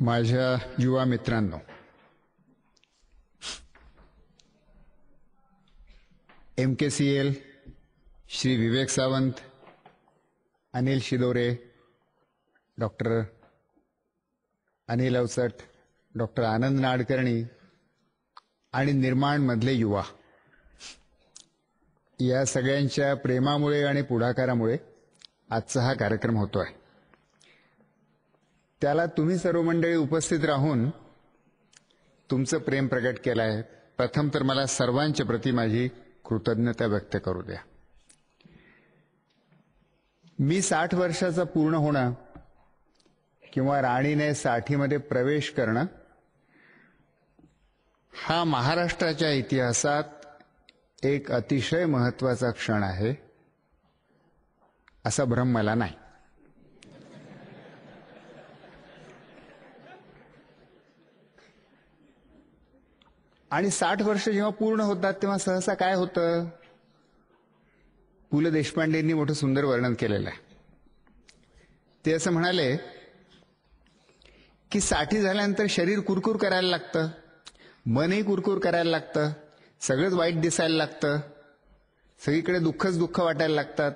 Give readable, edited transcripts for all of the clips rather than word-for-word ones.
माझ्या युवा मित्रांनो, MKCL, Shri Vivek Sawant, Anil Shidore, doctor Anil Avachat, doctor Anand Nadkarni आणि निर्माण मधले युवा, या सगळ्यांच्या प्रेमामुळे आणि पुढाकारामुळे आजचा हा कार्यक्रम होतोय. त्याला तुम्ही सर्व मंडळी उपस्थित राहून तुमचं प्रेम प्रकट केलं आहे. प्रथम तर मला सर्वांच्या प्रती माझी कृतज्ञता व्यक्त करू द्या. मी 60 वर्षाचा पूर्ण होणं किंवा राणीने 60मध्ये प्रवेश करणं हा महाराष्ट्राच्या इतिहासात एक अतिशय महत्त्वाचा क्षण आहे असा भ्रम मला नाही. आणि 60 वर्ष जेव्हा पूर्ण होतात तेव्हा सहसा काय होतं, पु ल देशपांडेंनी मोठं सुंदर वर्णन केलेलं आहे. ते असं म्हणाले की 60 झाल्यानंतर शरीर कुरकुर करायला लागतं, मनही कुरकुर करायला लागतं, सगळंच वाईट दिसायला लागतं, सगळीकडे दुःखच दुःख वाटायला लागतात.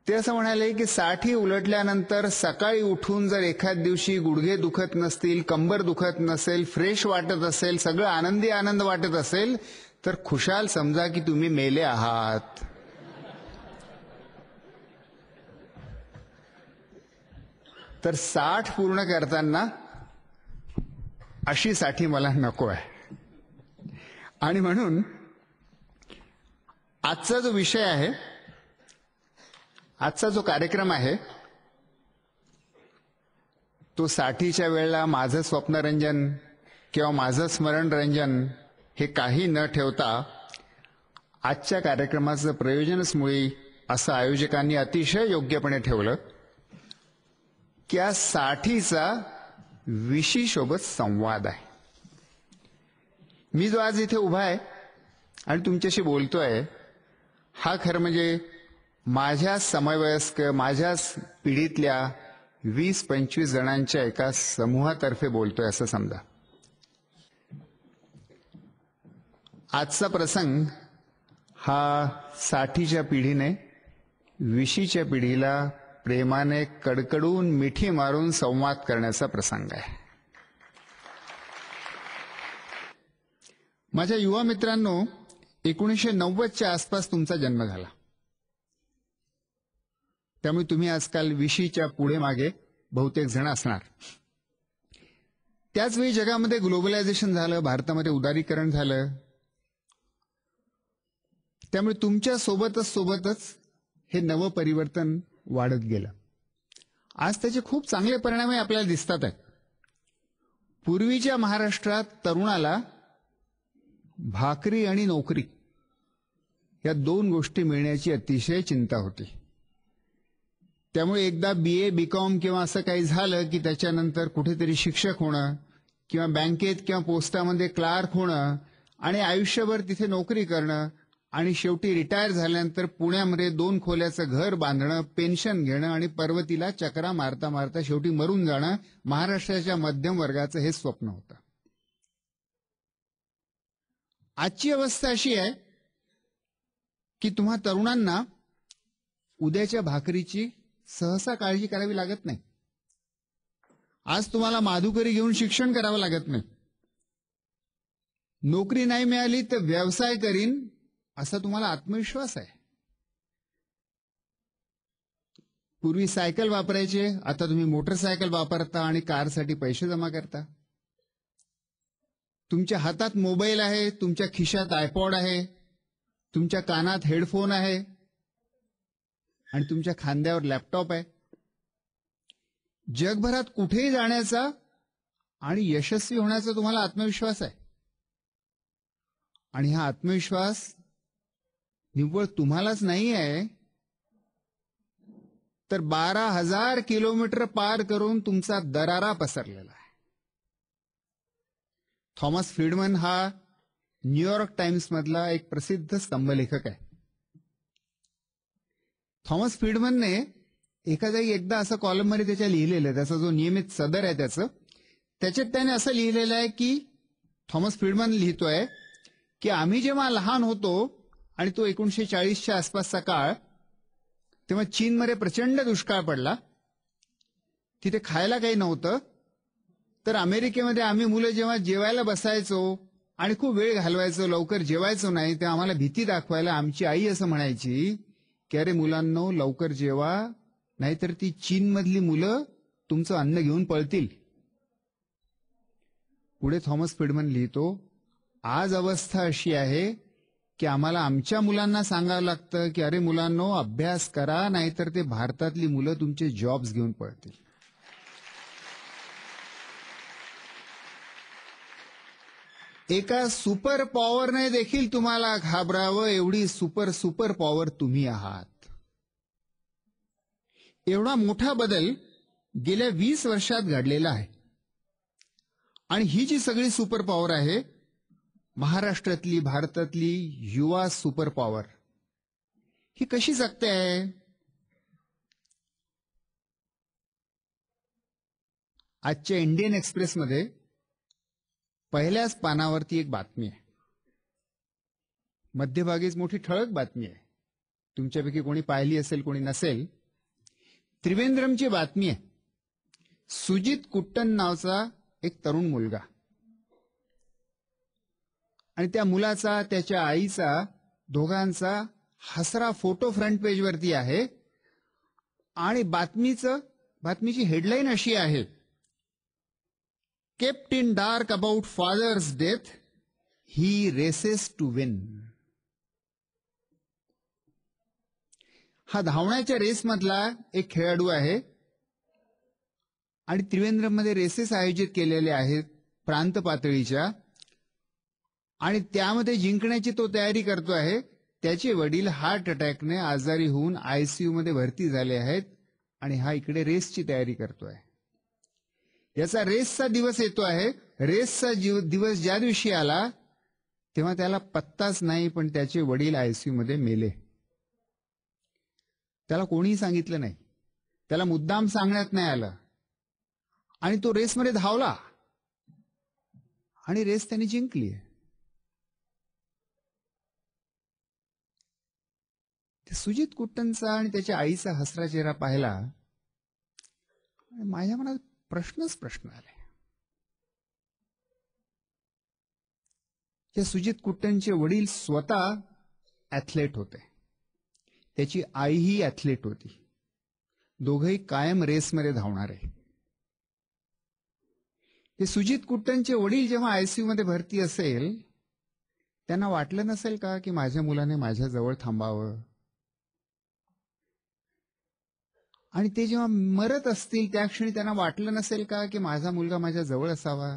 ते असं म्हणाले की 60 उलटल्यानंतर सकाळी उठून जर एखाद दिवशी गुडघे दुखत नसतील, कंबर दुखत नसेल, फ्रेश वाटत असेल, सगळं आनंदी आनंद वाटत असेल तर खुशाल समजा की तुम्ही मेले आहात. तर 60 पूर्ण करताना अशी 60 मला नको आहे. आणि म्हणून आजचा जो विषय आहे, आजचा जो कार्यक्रम आहे तो 60च्या वेळेला माझं स्वप्नरंजन किंवा माझं स्मरणरंजन हे काही न ठेवता आजच्या कार्यक्रमाचं प्रयोजनच मुळी असं आयोजकांनी अतिशय योग्यपणे ठेवलं की या 60चा विशीसोबत संवाद आहे. मी जो आज इथे उभा आहे आणि तुमच्याशी बोलतोय हा खरं म्हणजे माझ्या समवयस्क, माझ्याच पिढीतल्या 20-25 जणांच्या एका समूहातर्फे बोलतोय असं समजा. आजचा प्रसंग हा 60च्या पिढीने 20च्या पिढीला प्रेमाने कडकडून मिठी मारून संवाद करण्याचा प्रसंग आहे. माझ्या युवा मित्रांनो, 1990च्या आसपास तुमचा जन्म झाला. त्यामुळे तुम्ही आजकाल 20च्या पुढे मागे बहुतेक जण असणार. त्याचवेळी जगामध्ये ग्लोबलायझेशन झालं, भारतामध्ये उदारीकरण झालं. त्यामुळे तुमच्या सोबतच हे नवं परिवर्तन वाढत गेलं. आज त्याचे खूप चांगले परिणामही आपल्याला दिसतात आहेत. पूर्वीच्या महाराष्ट्रात तरुणाला भाकरी आणि नोकरी या 2 गोष्टी मिळण्याची अतिशय चिंता होती. त्यामुळे एकदा BA, BCom किंवा असं काही झालं की त्याच्यानंतर कुठेतरी शिक्षक होणं किंवा बँकेत किंवा पोस्टामध्ये क्लार्क होणं आणि आयुष्यभर तिथे नोकरी करणं आणि शेवटी रिटायर झाल्यानंतर पुण्यामध्ये 2 खोल्याचं घर बांधणं, पेन्शन घेणं आणि पर्वतीला चकरा मारता मारता शेवटी मरून जाणं, महाराष्ट्राच्या मध्यम वर्गाचं हे स्वप्न होतं. आजची अवस्था अशी आहे की तुम्हा तरुणांना उद्याच्या भाकरीची सहसा काळजी करावी लागत नाही. आज तुम्हाला माधुकरी घेऊन शिक्षण करावं लागत नाही. नोकरी नाही मिळाली तर व्यवसाय करीन असा तुम्हाला आत्मविश्वास आहे. पूर्वी सायकल वापरायचे, आता तुम्ही मोटरसायकल वापरता आणि कारसाठी पैसे जमा करता. तुमच्या हातात मोबाईल आहे, तुमच्या खिशात आयपॉड आहे, तुमच्या कानात हेडफोन आहे आणि तुमच्या खांद्यावर लॅपटॉप आहे. जगभरात कुठेही जाण्याचा आणि यशस्वी होण्याचा तुम्हाला आत्मविश्वास आहे. आणि हा आत्मविश्वास निव्वळ तुम्हालाच नाही आहे, तर 12,000 किलोमीटर पार करून तुमचा दरारा पसरलेला आहे. थॉमस फ्रीडमन हा न्यूयॉर्क टाइम्स मधला एक प्रसिद्ध स्तंभलेखक आहे. थॉमस फ्रीडमनने एका जागी एकदा असं कॉलममध्ये त्याच्या लिहिलेलं आहे, त्याचा जो नियमित सदर आहे त्याच्यात त्याने असं लिहिलेलं आहे की थॉमस फ्रीडमन लिहितोय की आम्ही जेव्हा लहान होतो आणि तो 1940च्या आसपासचा काळ, तेव्हा चीनमध्ये प्रचंड दुष्काळ पडला, तिथे खायला काही नव्हतं. तर अमेरिकेमध्ये आम्ही मुलं जेव्हा जेवायला बसायचो आणि खूप वेळ घालवायचो, लवकर जेवायचो नाही, तेव्हा आम्हाला भीती दाखवायला आमची आई असं म्हणायची की अरे मुलांनो लवकर जेवा, नाहीतर ती चीनमधली मुलं तुमचं अन्न घेऊन पळतील. पुढे थॉमस फ्रीडमन लिहितो, आज अवस्था अशी आहे की आम्हाला आमच्या मुलांना सांगावं लागतं की अरे मुलांनो अभ्यास करा, नाहीतर ते भारतातली मुलं तुमचे जॉब्स घेऊन पळतील. एका सुपर पॉवरने देखील तुम्हाला घाबरावं एवढी सुपर पॉवर तुम्ही आहात. एवढा मोठा बदल गेल्या 20 वर्षात घडलेला आहे. आणि ही जी सगळी सुपर पॉवर आहे, महाराष्ट्रातली, भारतातली युवा सुपर पॉवर, ही कशी जगते आहे? आजच्या इंडियन एक्सप्रेसमध्ये पहिल्याच पानावरती एक बातमी आहे. मध्यभागीच मोठी ठळक बातमी आहे. तुमच्यापैकी कोणी पाहिली असेल, कोणी नसेल. त्रिवेंद्रमची बातमी आहे. सुजित कुट्टन नावाचा एक तरुण मुलगा आणि त्या मुलाचा, त्याच्या आईचा, दोघांचा हसरा फोटो फ्रंट पेजवरती आहे. आणि बातमीची हेडलाईन अशी आहे, kept in dark about father's death, he races to win. हा धावण्याच्या रेसमधला एक खेळाडू आहे आणि त्रिवेंद्रममध्ये रेसेस आयोजित केलेले आहेत प्रांत पातळीच्या, आणि त्यामध्ये जिंकण्याची तो तयारी करतो आहे. त्याचे वडील हार्ट अटॅकने आजारी होऊन आयसीयू मध्ये भरती झाले आहेत आणि हा इकडे रेसची तयारी करतोय. याचा रेसचा दिवस येतो आहे. रेसचा दिवस ज्या दिवशी आला तेव्हा त्याला पत्ताच नाही, पण त्याचे वडील आयसीयू मध्ये मेले. त्याला कोणीही सांगितलं नाही, त्याला मुद्दाम सांगण्यात नाही आलं, आणि तो रेसमध्ये धावला आणि रेस त्याने जिंकली. सुजित कुट्टनचा आणि त्याच्या आईचा हसरा चेहरा पाहिला, माझ्या मनात प्रश्न आले. या सुजित कुट्टनचे वडील स्वतः ऍथलेट होते, त्याची आईही ऍथलेट होती. दोघंही कायम रेसमध्ये धावणारे. हे सुजित कुट्टनचे वडील जेव्हा आयसीयू मध्ये भरती असेल, त्यांना वाटलं नसेल का की माझ्या मुलाने माझ्या जवळ थांबावं? आणि ते जेव्हा मरत असतील त्या क्षणी त्यांना वाटलं नसेल का की माझा मुलगा माझ्या जवळ असावा?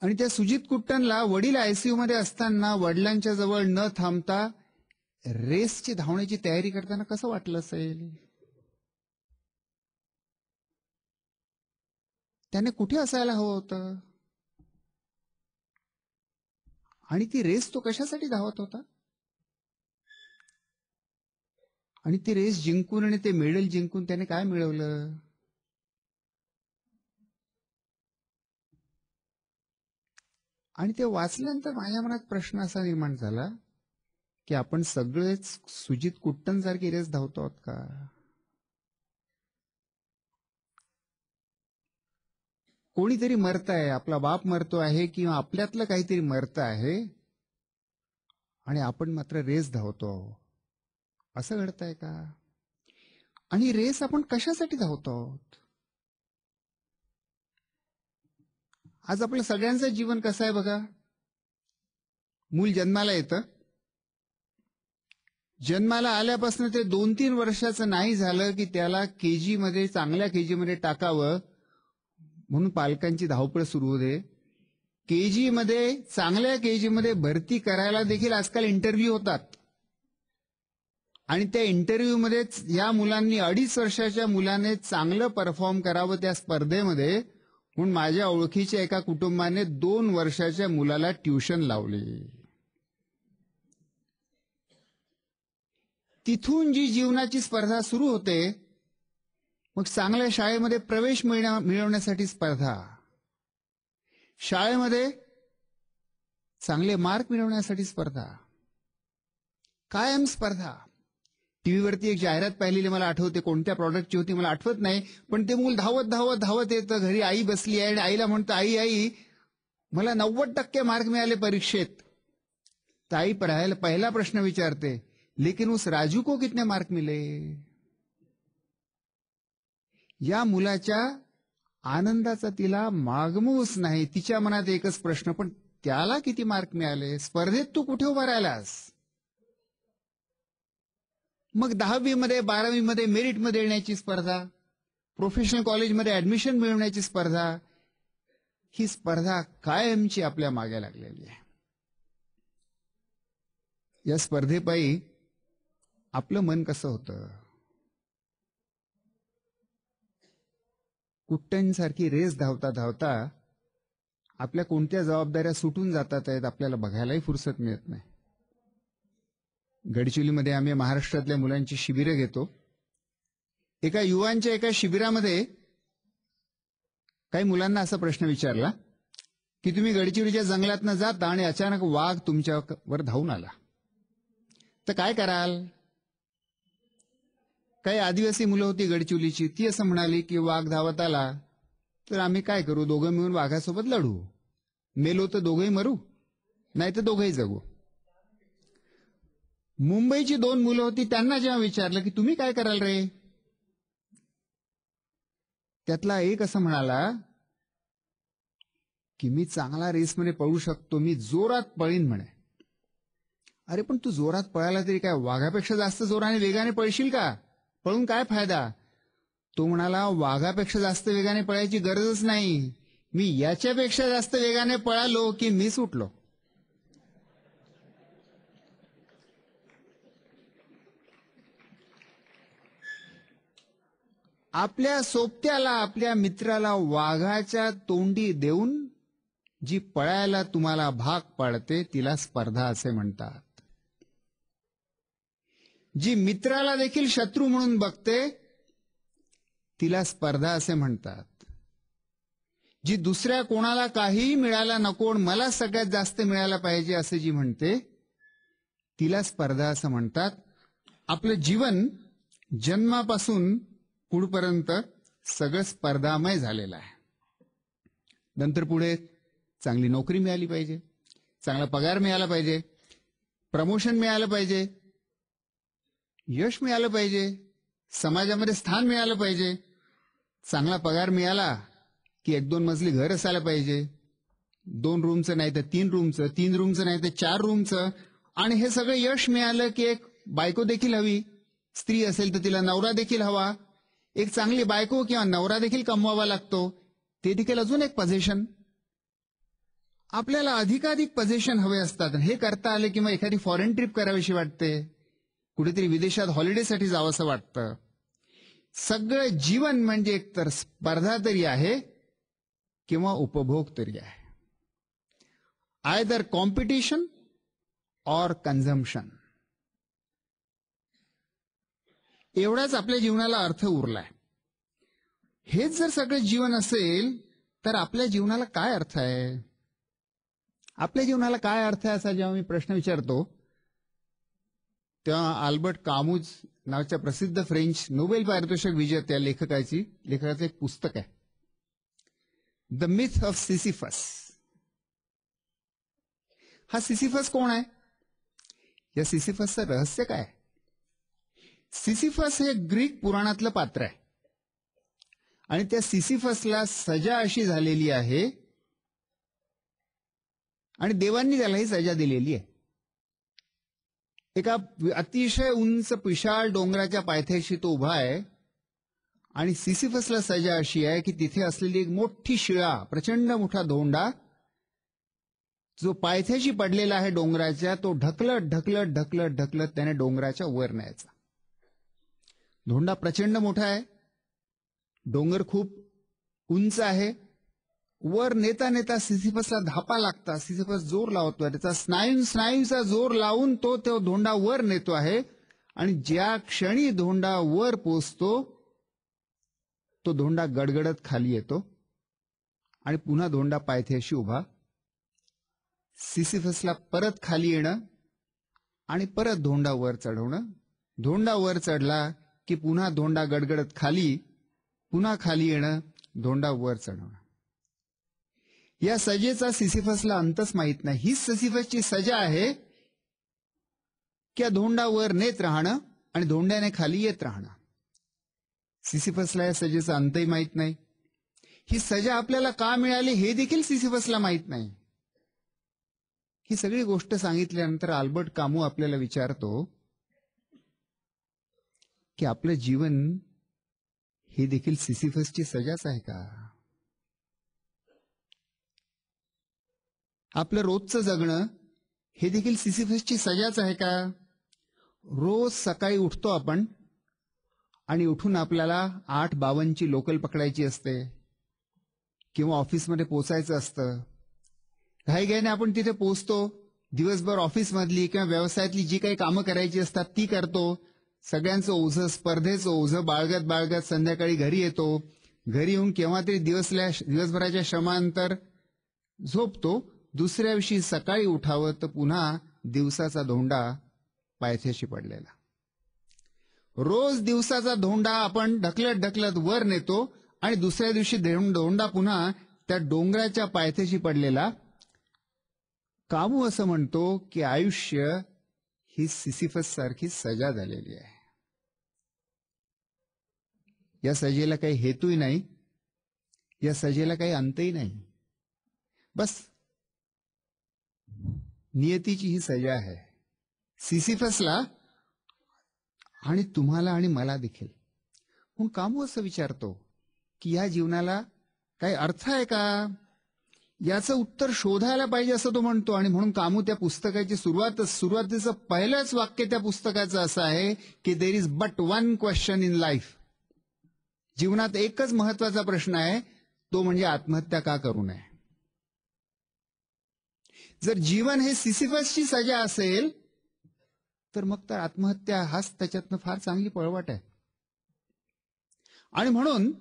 आणि त्या सुजित कुट्टनला वडील आयसीयू मध्ये असताना वडिलांच्या जवळ न थांबता रेसची धावण्याची तयारी करताना कसं वाटलं असेल? त्याने कुठे असायला हवं होतं? आणि ती रेस तो कशासाठी धावत होता? आणि ती रेस जिंकून आणि ते मेडल जिंकून त्याने काय मिळवलं? आणि ते वाचल्यानंतर माझ्या मनात प्रश्न असा निर्माण झाला की आपण सगळेच सुजित कुट्टन सारखी रेस धावतो आहोत का? कोणीतरी मरत आहे, आपला बाप मरतो आहे किंवा आपल्यातलं काहीतरी मरत आहे, आणि आपण मात्र रेस धावतो आहोत. असं घडतंय का? आणि रेस आपण कशासाठी धावतो आहोत? आज आपलं सगळ्यांचं जीवन कसं आहे बघा. मूल जन्माला येतं, जन्माला आल्यापासून ते 2-3 वर्षाचं नाही झालं की त्याला चांगल्या केजी मध्ये टाकावं म्हणून पालकांची धावपळ सुरू होते. चांगल्या केजी मध्ये भरती करायला देखील आजकाल इंटरव्ह्यू होतात, आणि त्या इंटरव्ह्यू मध्ये या मुलांनी 2.5 वर्षाच्या मुलाने चांगलं परफॉर्म करावं त्या स्पर्धेमध्ये, म्हणून माझ्या ओळखीच्या एका कुटुंबाने 2 वर्षाच्या मुलाला ट्युशन लावली. तिथून जी जीवनाची स्पर्धा सुरू होते, मग चांगल्या शाळेमध्ये प्रवेश मिळवण्यासाठी स्पर्धा, शाळेमध्ये चांगले मार्क मिळवण्यासाठी स्पर्धा, कायम स्पर्धा. टीव्हीवरती एक जाहिरात पाहिलेली मला आठवते, कोणत्या प्रॉडक्टची होती मला आठवत नाही, पण ते मूल धावत धावत धावत येतं, घरी आई बसली आहे आणि आईला म्हणतं, आई आई मला 90% मार्क मिळाले परीक्षेत. तर आई पहिला प्रश्न विचारते, लेकिन उस राजू को कितने मार्क मिले. या मुलाच्या आनंदाचा तिला मागमूस नाही. तिच्या मनात एकच प्रश्न, पण त्याला किती मार्क मिळाले, स्पर्धेत तू कुठे उभा राहिलास. मग 10वी मध्ये 12वी मध्ये मेरिटमध्ये येण्याची स्पर्धा, प्रोफेशनल कॉलेजमध्ये ऍडमिशन मिळवण्याची स्पर्धा, ही स्पर्धा कायमची आपल्या मागे लागलेली आहे. या स्पर्धेपायी आपलं मन कसं होतं. कुट्ट्यांसारखी रेस धावता धावता आपल्या कोणत्या जबाबदाऱ्या सुटून जातात आहेत आपल्याला बघायलाही फुरसत मिळत नाही. गडचिरोलीमध्ये आम्ही महाराष्ट्रातल्या मुलांची शिबिरं घेतो. एका युवांच्या एका शिबिरामध्ये काही मुलांना असा प्रश्न विचारला की तुम्ही गडचिरोलीच्या जंगलातनं जाता आणि अचानक वाघ तुमच्यावर धावून आला, तर काय कराल. काही आदिवासी मुलं होती गडचिरोलीची, ती असं म्हणाली की वाघ धावत आला तर आम्ही काय करू, दोघं मिळून वाघासोबत लढू. मेलो तर दोघंही मरू, नाही तर दोघंही जगू. मुंबईची 2 मुलं होती, त्यांना जेव्हा विचारलं की तुम्ही काय कराल रे, त्यातला एक असं म्हणाला की मी चांगला रेसमध्ये पळू शकतो, मी जोरात पळीन म्हणे. अरे पण तू जोरात पळाला तरी काय वाघापेक्षा जास्त जोराने वेगाने पळशील का, पळून काय फायदा. तो म्हणाला वाघापेक्षा जास्त वेगाने पळायची गरजच नाही, मी याच्यापेक्षा जास्त वेगाने पळालो की मी सुटलो. आपल्या सोबत्याला, आपल्या मित्राला वाघाच्या तोंडी देऊन जी पळायला तुम्हाला भाग पाडते तिला स्पर्धा असे म्हणतात. जी मित्राला देखील शत्रू म्हणून बघते तिला स्पर्धा असे म्हणतात. जी दुसऱ्या कोणाला काहीही मिळायला नको, मला सगळ्यात जास्त मिळायला पाहिजे असे जी म्हणते तिला स्पर्धा असं म्हणतात. आपलं जीवन जन्मापासून पुढपर्यंत सगळं स्पर्धामय झालेलं आहे. नंतर पुढे चांगली नोकरी मिळाली पाहिजे, चांगला पगार मिळाला पाहिजे, प्रमोशन मिळालं पाहिजे, यश मिळालं पाहिजे, समाजामध्ये स्थान मिळालं पाहिजे. चांगला पगार मिळाला की 1-2 मजली घर असायला पाहिजे, 2 रूमचं नाही तर 3 रूमचं, 3 रूमचं नाही तर 4 रूमचं. आणि हे सगळं यश मिळालं की एक बायको देखील हवी, स्त्री असेल तर तिला नवरा देखील हवा. एक चांगली बायको किंवा नवरा देखील कमवावा लागतो, ते देखील अजून एक पोझिशन. आपल्याला अधिकाधिक पोझिशन हवे असतात. हे करता आले किंवा एखादी फॉरेन ट्रिप करावीशी वाटते, कुठेतरी विदेशात हॉलिडेसाठी जावंसं वाटतं. सगळं जीवन म्हणजे एकतर स्पर्धा तरी आहे किंवा उपभोग तरी आहे. आयदर कॉम्पिटिशन और कन्झम्पशन. एवढाच आपल्या जीवनाला अर्थ उरलाय. हेच जर सगळं जीवन असेल तर आपल्या जीवनाला काय अर्थ आहे. आपल्या जीवनाला काय अर्थ आहे असा जेव्हा मी प्रश्न विचारतो तेव्हा अल्बर्ट कामूज नावाच्या प्रसिद्ध फ्रेंच नोबेल पारितोषिक विजेत्या लेखकाचं एक पुस्तक आहे, द मिथ ऑफ सिसिफस. हा सिसिफस कोण आहे, या सिसिफसचं रहस्य काय. सिसिफस हे ग्रीक पुराणातलं पात्र आहे आणि त्या सिसिफसला सजा अशी झालेली आहे आणि देवांनी त्याला ही सजा दिलेली आहे. एका अतिशय उंच विशाल डोंगराच्या पायथ्याशी तो उभा आहे आणि सिसिफसला सजा अशी आहे की तिथे असलेली एक मोठी शिळा, प्रचंड मोठा धोंडा जो पायथ्याशी पडलेला आहे डोंगराच्या, तो ढकलत ढकलत ढकलत ढकलत त्याने डोंगराच्या वर न्यायचा. धोंडा प्रचंड मोठा आहे, डोंगर खूप उंच आहे. वर नेता नेता सिसिफसला धापा लागता, सिसिफस जोर लावतोय, त्याचा स्नायूचा जोर लावून तो धोंडा वर नेतो आहे आणि ज्या क्षणी धोंडा वर पोचतो तो धोंडा गडगडत खाली येतो आणि पुन्हा धोंडा पायथ्याशी उभा. सिसिफसला परत खाली येणं आणि परत धोंडा वर चढवणं. धोंडा वर चढला की पुन्हा धोंडा गडगडत खाली, पुन्हा खाली येणं, धोंडा वर चढवणं. या सजेचा सिसिफसला अंतच माहीत नाही. ही सिसिफसची सजा आहे की या धोंडा वर नेत राहणं आणि धोंड्याने खाली येत राहणं. सिसिफसला या सजेचा अंतही माहीत नाही. ही सजा आपल्याला का मिळाली हे देखील सिसिफसला माहीत नाही. ही सगळी गोष्ट सांगितल्यानंतर अल्बर्ट कामू आपल्याला विचारतो की आपलं जीवन हे देखील सिसिफसची सजाच आहे का? आपलं रोजचं जगणं हे देखील सिसिफसची सजाच आहे का? रोज सकाळी उठतो आपण आणि उठून आपल्याला 8:52 लोकल पकडायची असते किंवा ऑफिसमध्ये पोचायचं असतं. घाईघाईने आपण तिथे पोचतो. दिवसभर ऑफिसमधली किंवा व्यवसायातली जी काही कामं करायची असतात ती करतो. सगळ्यांचं ओझं, स्पर्धेचं ओझं बाळगत बाळगत संध्याकाळी घरी येतो. घरी येऊन केव्हा तरी दिवसभराच्या श्रमानंतर झोपतो. दुसऱ्या दिवशी सकाळी उठावं तर पुन्हा दिवसाचा धोंडा पायथ्याशी पडलेला. रोज दिवसाचा धोंडा आपण ढकलत ढकलत वर नेतो आणि दुसऱ्या दिवशी धोंडा पुन्हा त्या डोंगराच्या पायथ्याशी पडलेला. कामू असं म्हणतो की आयुष्य ही सिसिफस सारखी सजा झालेली आहे. या सजेला काही हेतूही नाही, या सजेला काही अंतही नाही. बस नियतीची ही सजा आहे सिसिफसला आणि तुम्हाला आणि मला देखील. म्हणून कामू असं विचारतो की या जीवनाला काही अर्थ आहे का? याचं उत्तर शोधायला पाहिजे असं तो म्हणतो. आणि म्हणून कामू त्या पुस्तकाची सुरुवातीचं पहिलंच वाक्य त्या पुस्तकाचं असं आहे की there is but one question in life. जीवनात एकच महत्वाचा प्रश्न आहे, तो म्हणजे आत्महत्या का करू नये. जर जीवन हे सिसिफसची सजा असेल तर मग तर आत्महत्या हाच त्याच्यातनं फार चांगली पळवाट आहे. आणि म्हणून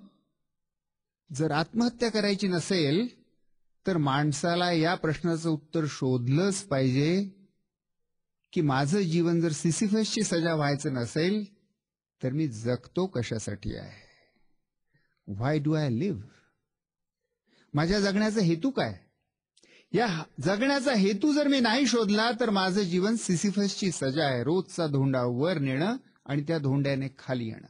जर आत्महत्या करायची नसेल तर माणसाला या प्रश्नाचं उत्तर शोधलंच पाहिजे की माझं जीवन जर सिसिफसची सजा व्हायचं नसेल तर मी जगतो कशासाठी आहे. व्हाय डू आय लिव्ह? माझ्या जगण्याचा हेतू काय? या जगण्याचा हेतू जर मी नाही शोधला तर माझं जीवन सिसिफसची सजा आहे. रोजचा धोंडा वर नेणं आणि त्या धोंड्याने खाली येणं.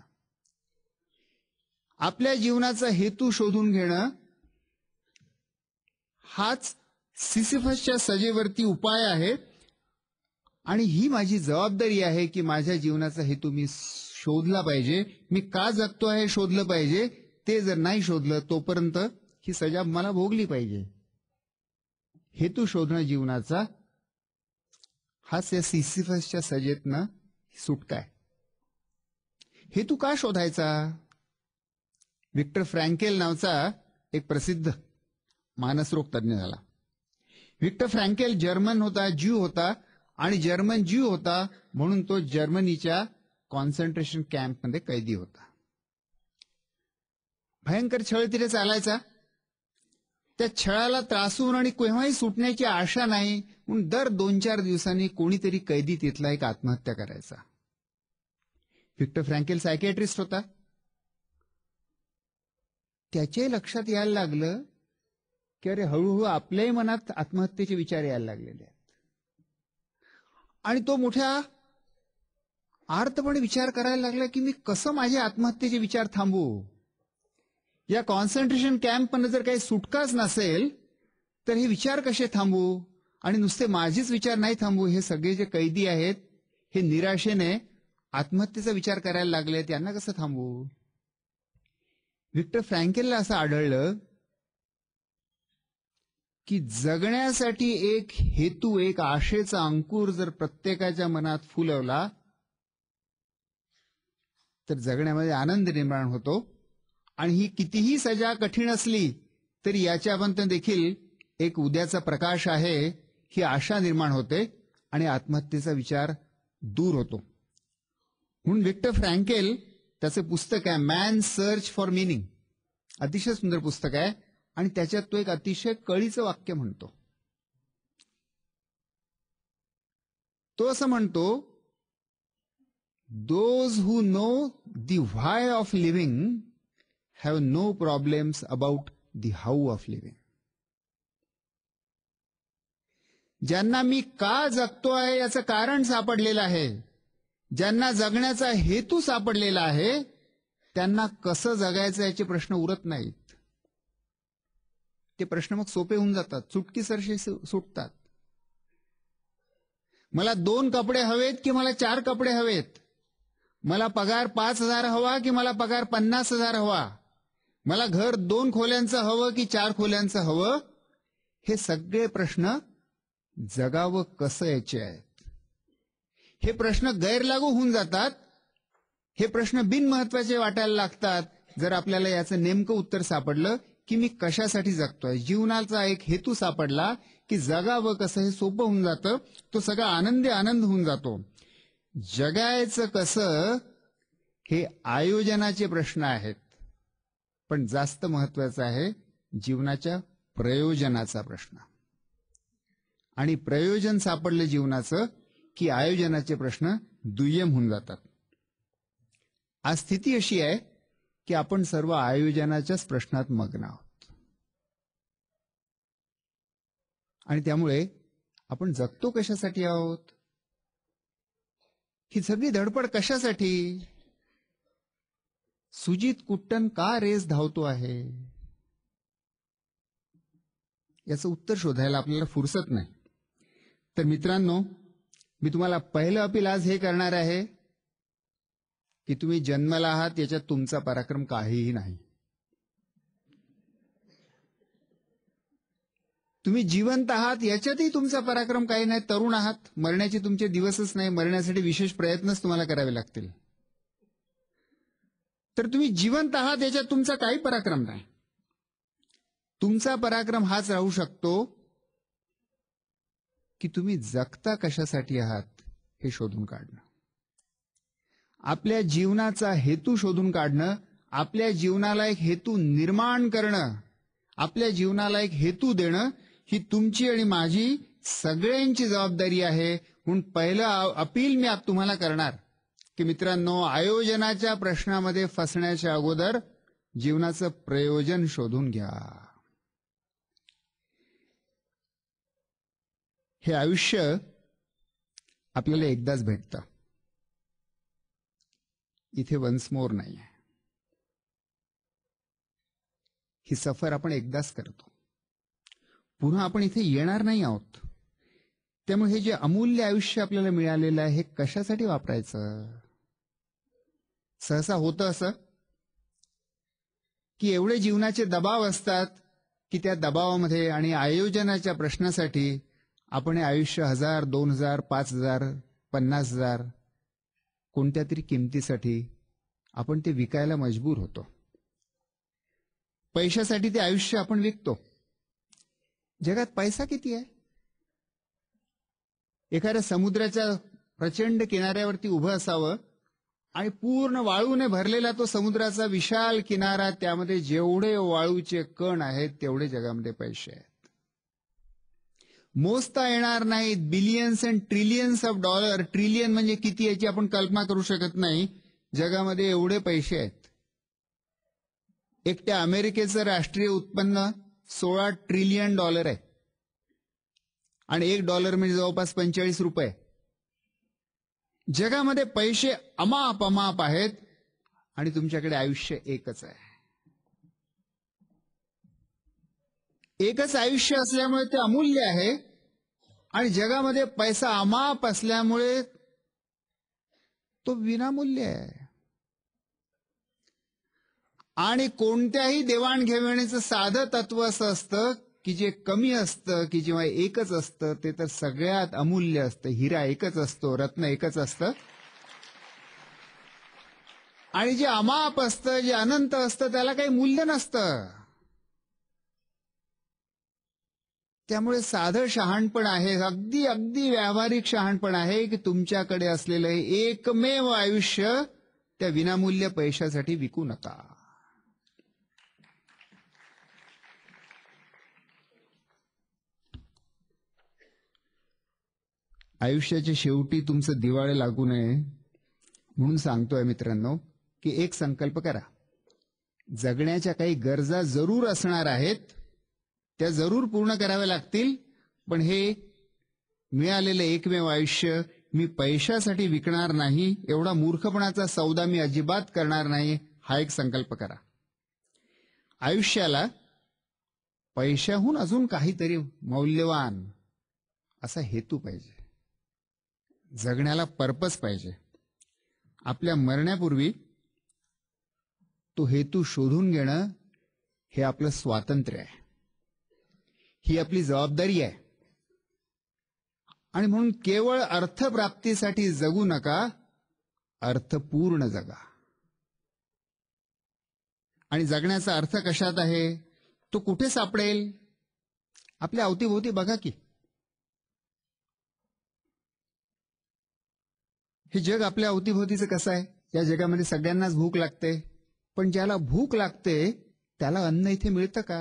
आपल्या जीवनाचा हेतू शोधून घेणं हाच सिसिफसच्या सजेवरती उपाय आहे. आणि ही माझी जबाबदारी आहे की माझ्या जीवनाचा हेतू मी शोधला पाहिजे. मी का जगतो आहे शोधलं पाहिजे. ते जर नाही शोधलं तोपर्यंत ही सजा मला भोगली पाहिजे. हेतू शोधणं जीवनाचा हाच या सिसिफसच्या सजेतनं सुटका आहे. हेतू का शोधायचा? विक्टर फ्रँकेल नावचा एक प्रसिद्ध मानसरोग तज्ञ झाला. विक्टर फ्रँकेल जर्मन होता, ज्यू होता. आणि जर्मन ज्यू होता म्हणून तो जर्मनीच्या कॉन्सन्ट्रेशन कॅम्पमध्ये कैदी होता. भयंकर छळ तिथे चालायचा. त्या छळाला त्रासून आणि केव्हाही सुटण्याची आशा नाही म्हणून दर 2-4 दिवसांनी कोणीतरी कैदी तिथला एक आत्महत्या करायचा. विक्टर फ्रँकेल सायकियाट्रिस्ट होता. त्याच्याही लक्षात यायला लागलं की अरे हळूहळू आपल्याही मनात आत्महत्येचे विचार यायला लागलेले आहेत. आणि तो मोठ्या आर्तपणे विचार करायला लागला की मी कसं माझे आत्महत्येचे विचार थांबवू. या कॉन्सन्ट्रेशन कॅम्पमध्ये जर काही सुटकाच नसेल तर हे विचार कसे थांबवू. आणि नुसते माझेच विचार नाही थांबवू, हे सगळे जे कैदी आहेत हे निराशेने आत्महत्येचा विचार करायला लागले, त्यांना कसं थांबवू. विक्टर फ्रँकेलला असं आढळलं की जगण्यासाठी एक हेतू, एक आशेचा अंकुर जर प्रत्येकाच्या मनात फुलवला तर जगण्यामध्ये आनंद निर्माण होतो. आणि ही कितीही सजा कठीण असली तरी याच्यापर्यंत देखील एक उद्याचा प्रकाश आहे ही आशा निर्माण होते आणि आत्महत्येचा विचार दूर होतो. म्हणून विक्टर फ्रँकेल त्याचे पुस्तक आहे मॅन सर्च फॉर मिनिंग, अतिशय सुंदर पुस्तक आहे आणि त्याच्यात तो एक अतिशय कळीचं वाक्य म्हणतो. तो असं म्हणतो, those who know the why of living have no problems about the how of living. ज्यांना मी का जगतो आहे याचं कारण सापडलेलं आहे, ज्यांना जगण्याचा हेतू सापडलेला आहे, त्यांना कसं जगायचं याचे प्रश्न उरत नाहीत. ते प्रश्न मग सोपे होऊन जातात, चुटकीसरशी सुटतात. मला 2 कपडे हवेत की मला 4 कपडे हवेत, मला पगार 5,000 हवा की मला पगार 50,000 हवा, मला घर 2 खोल्यांचं हवं की 4 खोल्यांचं हवं, हे सगळे प्रश्न जगावं कसं याचे आहेत. हे प्रश्न गैरलागू होऊन जातात, हे प्रश्न बिनमहत्वाचे वाटायला लागतात जर आपल्याला याचं नेमकं उत्तर सापडलं की मी कशासाठी जगतोय. जीवनाचा एक हेतू सापडला की जगावं कसं हे सोपं होऊन जातं, तो सगळा आनंद होऊन जातो. जगायचं कसं हे आयोजनाचे प्रश्न आहेत, पण जास्त महत्वाचा आहे जीवनाच्या प्रयोजनाचा प्रश्न. आणि प्रयोजन सापडलं जीवनाचं की आयोजनाचे प्रश्न दुय्यम होऊन जातात. आज स्थिती अशी आहे की आपण सर्व आयोजनाच्याच प्रश्नात मग्न आहोत आणि त्यामुळे आपण जगतो कशासाठी आहोत, ही सगळी धडपड कशासाठी, सुजित कुट्टन का रेस धावतो आहे, याचं उत्तर शोधायला आपल्याला फुरसत नाही. तर मित्रांनो, मी तुम्हाला पहिलं अपील आज हे करणार आहे की तुम्ही जन्माला आहात याच्यात तुमचा पराक्रम काहीही नाही. तुम्ही जिवंत आहात याच्यातही तुमचा पराक्रम काही नाही. तरुण आहात, मरण्याचे तुमचे दिवसच नाही, मरण्यासाठी विशेष प्रयत्नच तुम्हाला करावे लागतील. तर तुम्ही जिवंत आहात याच्यात तुमचा काही पराक्रम नाही. तुमचा पराक्रम हाच राहू शकतो की तुम्ही जगता कशासाठी आहात हे शोधून काढणं, आपल्या जीवनाचा हेतू शोधून काढणं, आपल्या जीवनाला एक हेतू निर्माण करणं, आपल्या जीवनाला एक हेतू देणं, ही तुमची आणि माझी सगळ्यांची जबाबदारी आहे. म्हणून पहिलं अपील मी तुम्हाला करणार की मित्रांनो, आयोजनाच्या प्रश्नामध्ये फसण्याच्या अगोदर जीवनाचं प्रयोजन शोधून घ्या. हे आयुष्य आपल्याला एकदाच भेटतं, इथे वन्स मोर नाही आहे. ही सफर आपण एकदाच करतो, पुन्हा आपण इथे येणार नाही आहोत. त्यामुळे हे जे अमूल्य आयुष्य आपल्याला मिळालेलं आहे हे कशासाठी वापरायचं. सहसा होतं असं की एवढे जीवनाचे दबाव असतात की त्या दबावामध्ये आणि आयोजनाच्या प्रश्नासाठी आपण हे आयुष्य 1,000, 2,000, 5,000, 50,000 कोणत्या तरी किमतीसाठी आपण ते विकायला मजबूर होतो. पैशासाठी ते आयुष्य आपण विकतो. जगात पैसा किती आहे. एखाद्या समुद्राच्या प्रचंड किनाऱ्यावरती उभं असावं आणि पूर्ण वाळूने भरलेला तो समुद्राचा विशाल किनारा, त्यामध्ये जेवढे वाळूचे कण आहेत तेवढे जगामध्ये पैसे आहेत. मोजता येणार नाहीत. Billions and trillions of dollar, trillion म्हणजे किती याची आपण कल्पना करू शकत नाही. जगामध्ये एवढे पैसे आहेत. एकट्या अमेरिकेचं राष्ट्रीय उत्पन्न $16 ट्रिलियन आहे आणि $1 म्हणजे जवळपास 45 रुपये. जगामध्ये पैसे अमाप आहेत आणि तुमच्याकडे आयुष्य एकच आहे. एकच आयुष्य असल्यामुळे ते अमूल्य आहे आणि जगामध्ये पैसा अमाप असल्यामुळे तो विनामूल्य आहे. आणि कोणत्याही देवाणघेवाणीचं साधं तत्व असं असतं की जे कमी असतं, की जेव्हा एकच असतं ते तर सगळ्यात अमूल्य असतं. हिरा एकच असतो, रत्न एकच असतं. आणि जे अमाप असतं, जे अनंत असतं, त्याला काही मूल्य नसतं. त्यामुळे साधं शहाणपण आहे, अगदी अगदी व्यावहारिक शहाणपण आहे की तुमच्याकडे असलेलं हे एकमेव आयुष्य त्या विनामूल्य पैशासाठी विकू नका. आयुष्याच्या शेवटी तुमचं दिवाळे लागू नये म्हणून सांगतोय मित्रांनो की एक संकल्प करा. जगण्याच्या काही गरजा जरूर असणार आहेत, त्या जरूर पूर्ण कराव्या लागतील, पण हे मिळालेलं एकमेव आयुष्य मी पैशासाठी विकणार नाही, एवढा मूर्खपणाचा सौदा मी अजिबात करणार नाही, हा एक संकल्प करा. आयुष्याला पैशाहून अजून काहीतरी मौल्यवान असा हेतू पाहिजे, जगण्याला पर्पज पाहिजे. आपल्या मरण्यापूर्वी तो हेतू शोधून घेणं हे आपलं स्वातंत्र्य आहे, ही आपली जबाबदारी आहे. आणि म्हणून केवळ अर्थप्राप्तीसाठी जगू नका, अर्थपूर्ण जगा. आणि जगण्याचा अर्थ कशात आहे, तो कुठे सापडेल? आपल्या अवतीभोवती बघा की. हे जग आपल्या अवतीभोवतीचं कसं आहे? या जगामध्ये सगळ्यांनाच भूक लागते, पण ज्याला भूक लागते त्याला अन्न इथे मिळतं का?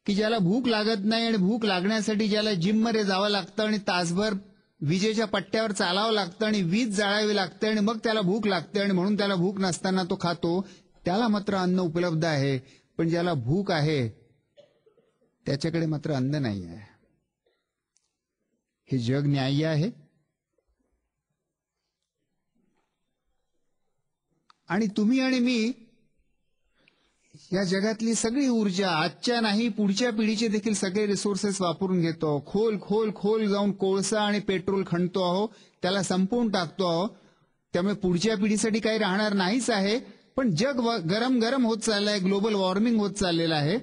की ज्याला भूक लागत नाही आणि भूक लागण्यासाठी ज्याला जिममध्ये जावं लागतं आणि तासभर विजेच्या पट्ट्यावर चालावं लागतं आणि वीज जाळावी लागते आणि मग त्याला भूक लागते आणि म्हणून त्याला भूक नसताना तो खातो, त्याला मात्र अन्न उपलब्ध आहे. पण ज्याला भूक आहे त्याच्याकडे मात्र अन्न नाही आहे. हे जग न्याय्य आहे? आणि तुम्ही आणि मी या जगातली सगळी ऊर्जा आजच्या नाही पुढच्या पिढीचे देखील सगळे रिसोर्सेस वापरून घेतो. खोल खोल खोल जाऊन कोळसा आणि पेट्रोल खणतो आहो, त्याला संपवून टाकतो आहो. त्यामुळे पुढच्या पिढीसाठी काही राहणार नाहीच आहे. पण जग गरम गरम होत चाललंय, ग्लोबल वॉर्मिंग होत चाललेलं आहे.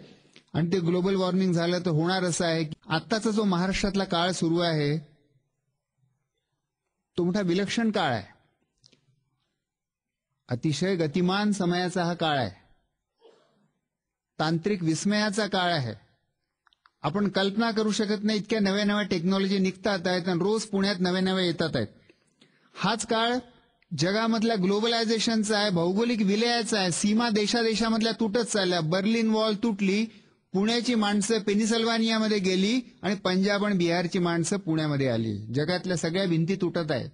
आणि ते ग्लोबल वॉर्मिंग झालं तर होणार असं आहे की आत्ताचा जो महाराष्ट्रातला काळ सुरू आहे तो मोठा विलक्षण काळ आहे. अतिशय गतिमान समयाचा हा काळ आहे, तांत्रिक विस्मयाचा काळ आहे. आपण कल्पना करू शकत नाही इतक्या नव्या नव्या टेक्नॉलॉजी निघतात आहेत आणि रोज पुण्यात नव्या नव्या येतात आहेत. हाच काळ जगामधल्या ग्लोबलायझेशनचा आहे, भौगोलिक विलयाचा आहे. सीमा देशादेशामधल्या तुटत चालल्या. बर्लिन वॉल तुटली, पुण्याची माणसं पेनिसल्वानियामध्ये गेली आणि पंजाब आणि बिहारची माणसं पुण्यामध्ये आली. जगातल्या सगळ्या भिंती तुटत आहेत.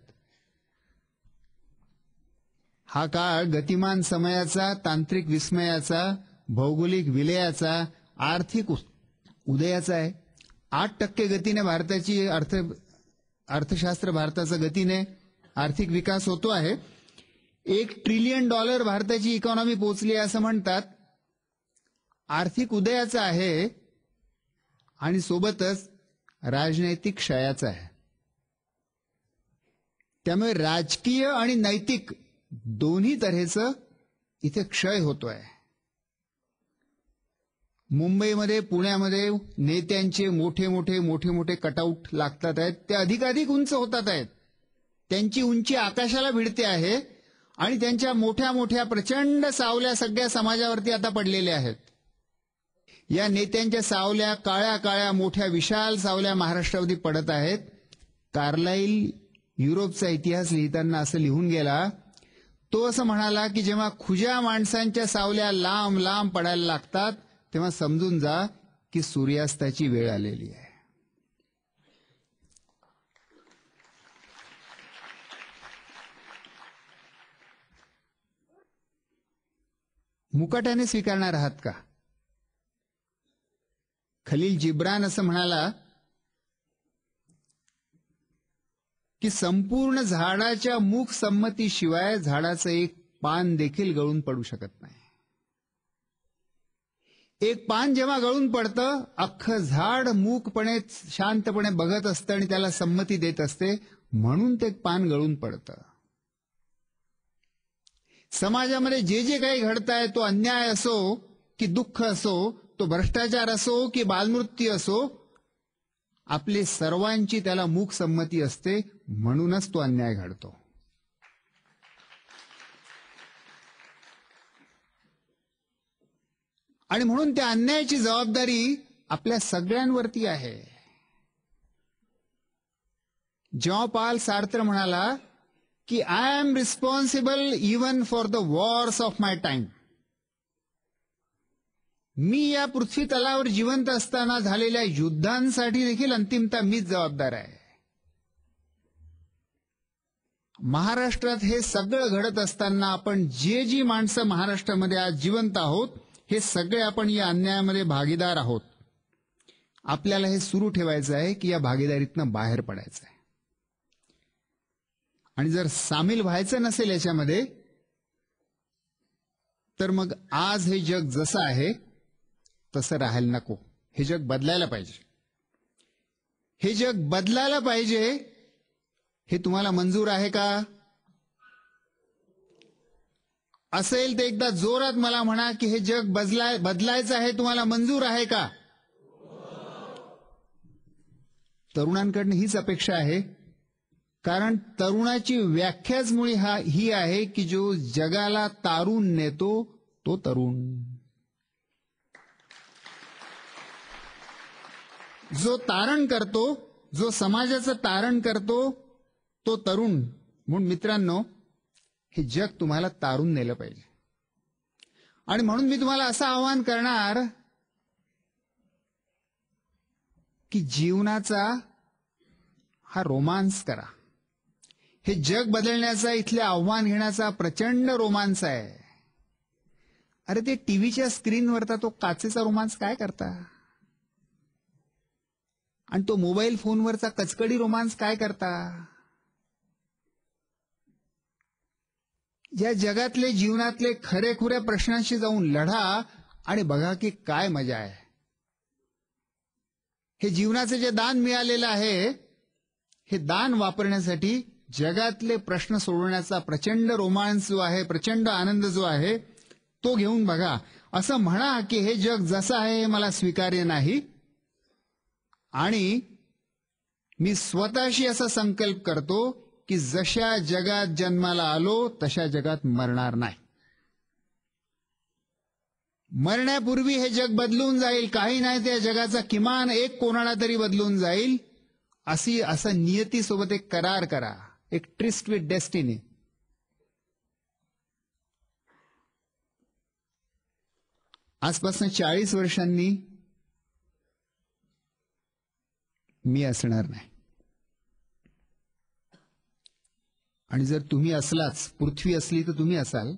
हा काळ गतिमान समयाचा, तांत्रिक विस्मयाचा, भौगोलिक विलयाचा, आर्थिक उदयाचा आहे. 8% गतीने भारताची अर्थशास्त्र भारताचा गतीने आर्थिक विकास होतो आहे. $1 ट्रिलियन भारताची इकॉनॉमी पोहोचली असं म्हणतात. आर्थिक उदयाचा आहे आणि सोबतच राजनैतिक क्षयाचा आहे. त्यामुळे राजकीय आणि नैतिक दोन्ही तऱ्हेचं इथे क्षय होतोय. मुंबईमध्ये पुण्यामध्ये नेत्यांचे मोठे मोठे कटआउट लागतात आहेत, ते अधिकाधिक उंच होतात आहेत. त्यांची उंची आकाशाला भिडते आहे आणि त्यांच्या मोठ्या मोठ्या प्रचंड सावल्या सगळ्या समाजावरती आता पडलेल्या आहेत. या नेत्यांच्या सावल्या काळ्या काळ्या मोठ्या विशाल सावल्या महाराष्ट्रावरती पडत आहेत. कार्लाइल युरोपचा इतिहास लिहिताना असं लिहून गेला, तो असं म्हणाला की जेव्हा खुज्या माणसांच्या सावल्या लांब लांब पडायला लागतात तेव्हा समजून जा की सूर्यास्ताची वेळ आलेली आहे. मुकाट्याने स्वीकारणार आहात का? खलील जिब्रान असं म्हणाला की संपूर्ण झाडाच्या मूक संमतीशिवाय झाडाचं एक पान देखील गळून पडू शकत नाही. एक पान जेव्हा गळून पडतं, अख्खं झाड मूकपणे शांतपणे बघत असतं आणि त्याला संमती देत असते, म्हणून ते पान गळून पडतं. समाजामध्ये जे जे काही घडतंय, तो अन्याय असो की दुःख असो, तो भ्रष्टाचार असो की बालमृत्यू असो, आपले सर्वांची त्याला मूक संमती असते, म्हणूनच तो अन्याय घडतो. आणि म्हणून त्या अन्यायाची जबाबदारी आपल्या सगळ्यांवरती आहे. जॉन पॉल सार्त्र म्हणाला की I am responsible even for the wars of my time. मी या पृथ्वी तलावर जिवंत असताना झालेल्या युद्धांसाठी देखील अंतिमतः मीच जबाबदार आहे. महाराष्ट्रात हे सगळं घडत असताना आपण जी माणसं महाराष्ट्रामध्ये आज जिवंत आहोत हे सगळे आपण या अन्यायामध्ये भागीदार आहोत. आपल्याला हे सुरू ठेवायचं आहे की या भागीदारीतनं बाहेर पडायचं आहे. आणि जर सामील व्हायचं नसेल याच्यामध्ये तर मग आज हे जग जसं आहे तसं राहायला नको. हे जग बदलायला पाहिजे. हे जग बदलायला पाहिजे. हे तुम्हाला मंजूर आहे का? असेल तर एकदा जोरात मला म्हणा की हे जग बदलायचं आहे, तुम्हाला मंजूर आहे का? तरुणांकडनं हीच अपेक्षा आहे, कारण तरुणाची व्याख्याच मुळी ही आहे की जो जगाला तारून नेतो तो तरुण. जो तारण करतो, जो समाजाचं तारण करतो तो तरुण. म्हणून मित्रांनो, हे जग तुम्हाला तारून नेलं पाहिजे. आणि म्हणून मी तुम्हाला असं आवाहन करणार की जीवनाचा हा रोमांस करा. हे जग बदलण्याचा, इथले आव्हान घेण्याचा प्रचंड रोमांस आहे. अरे ते टीव्हीच्या स्क्रीनवरचा तो काचेचा रोमांस काय करता? आणि तो मोबाईल फोनवरचा कचकडी रोमांस काय करता? या जगातले, जीवनातले खरेखुऱ्या प्रश्नांशी जाऊन लढा आणि बघा की काय मजा आहे. हे जीवनाचे जे दान मिळालेलं आहे, हे दान वापरण्यासाठी जगातले प्रश्न सोडवण्याचा प्रचंड रोमांस जो आहे, प्रचंड आनंद जो आहे तो घेऊन बघा. असं म्हणा की हे जग जसं आहे हे मला स्वीकार्य नाही आणि मी स्वतःशी असा संकल्प करतो की जशा जगात जन्माला आलो तशा जगात मरणार नाही. मरण्यापूर्वी हे जग बदलून जाईल, काही नाही त्या जगाचा किमान एक कोणाला तरी बदलून जाईल. असं नियतीसोबत एक करार करा, एक ट्रिस्ट विथ डेस्टिनी. आजपासून 40 वर्षांनी मी असणार नाही. आणि जर तुम्ही असलाच, पृथ्वी असली तर तुम्ही असाल.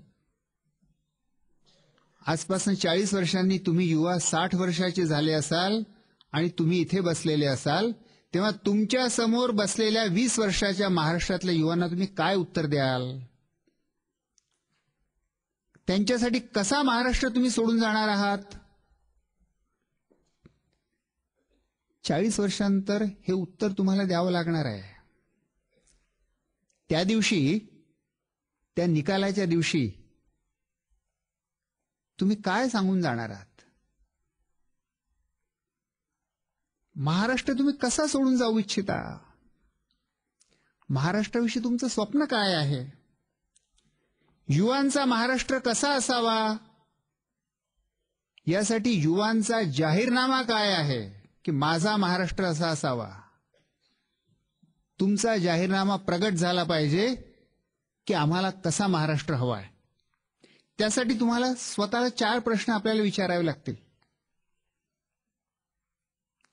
आजपासून 40 वर्षांनी तुम्ही युवा 60 वर्षाचे झाले असाल आणि तुम्ही इथे बसलेले असाल, तेव्हा तुमच्या समोर बसलेल्या 20 वर्षाच्या महाराष्ट्रातल्या युवांना तुम्ही काय उत्तर द्याल? त्यांच्यासाठी कसा महाराष्ट्र तुम्ही सोडून जाणार आहात? 40 वर्षांनंतर हे उत्तर तुम्हाला द्यावं लागणार आहे. त्या दिवशी, त्या निकालाच्या दिवशी तुम्ही काय सांगून जाणार आहात? महाराष्ट्र तुम्ही कसा सोडून जाऊ इच्छिता? महाराष्ट्राविषयी तुमचं स्वप्न काय आहे? युवांचा महाराष्ट्र कसा असावा? यासाठी युवांचा जाहीरनामा काय आहे की माझा महाराष्ट्र असा असावा? तुमचा जाहीरनामा प्रगट झाला पाहिजे की आम्हाला कसा महाराष्ट्र हवा आहे. त्यासाठी तुम्हाला स्वतःला 4 प्रश्न आपल्याला विचारावे लागतील.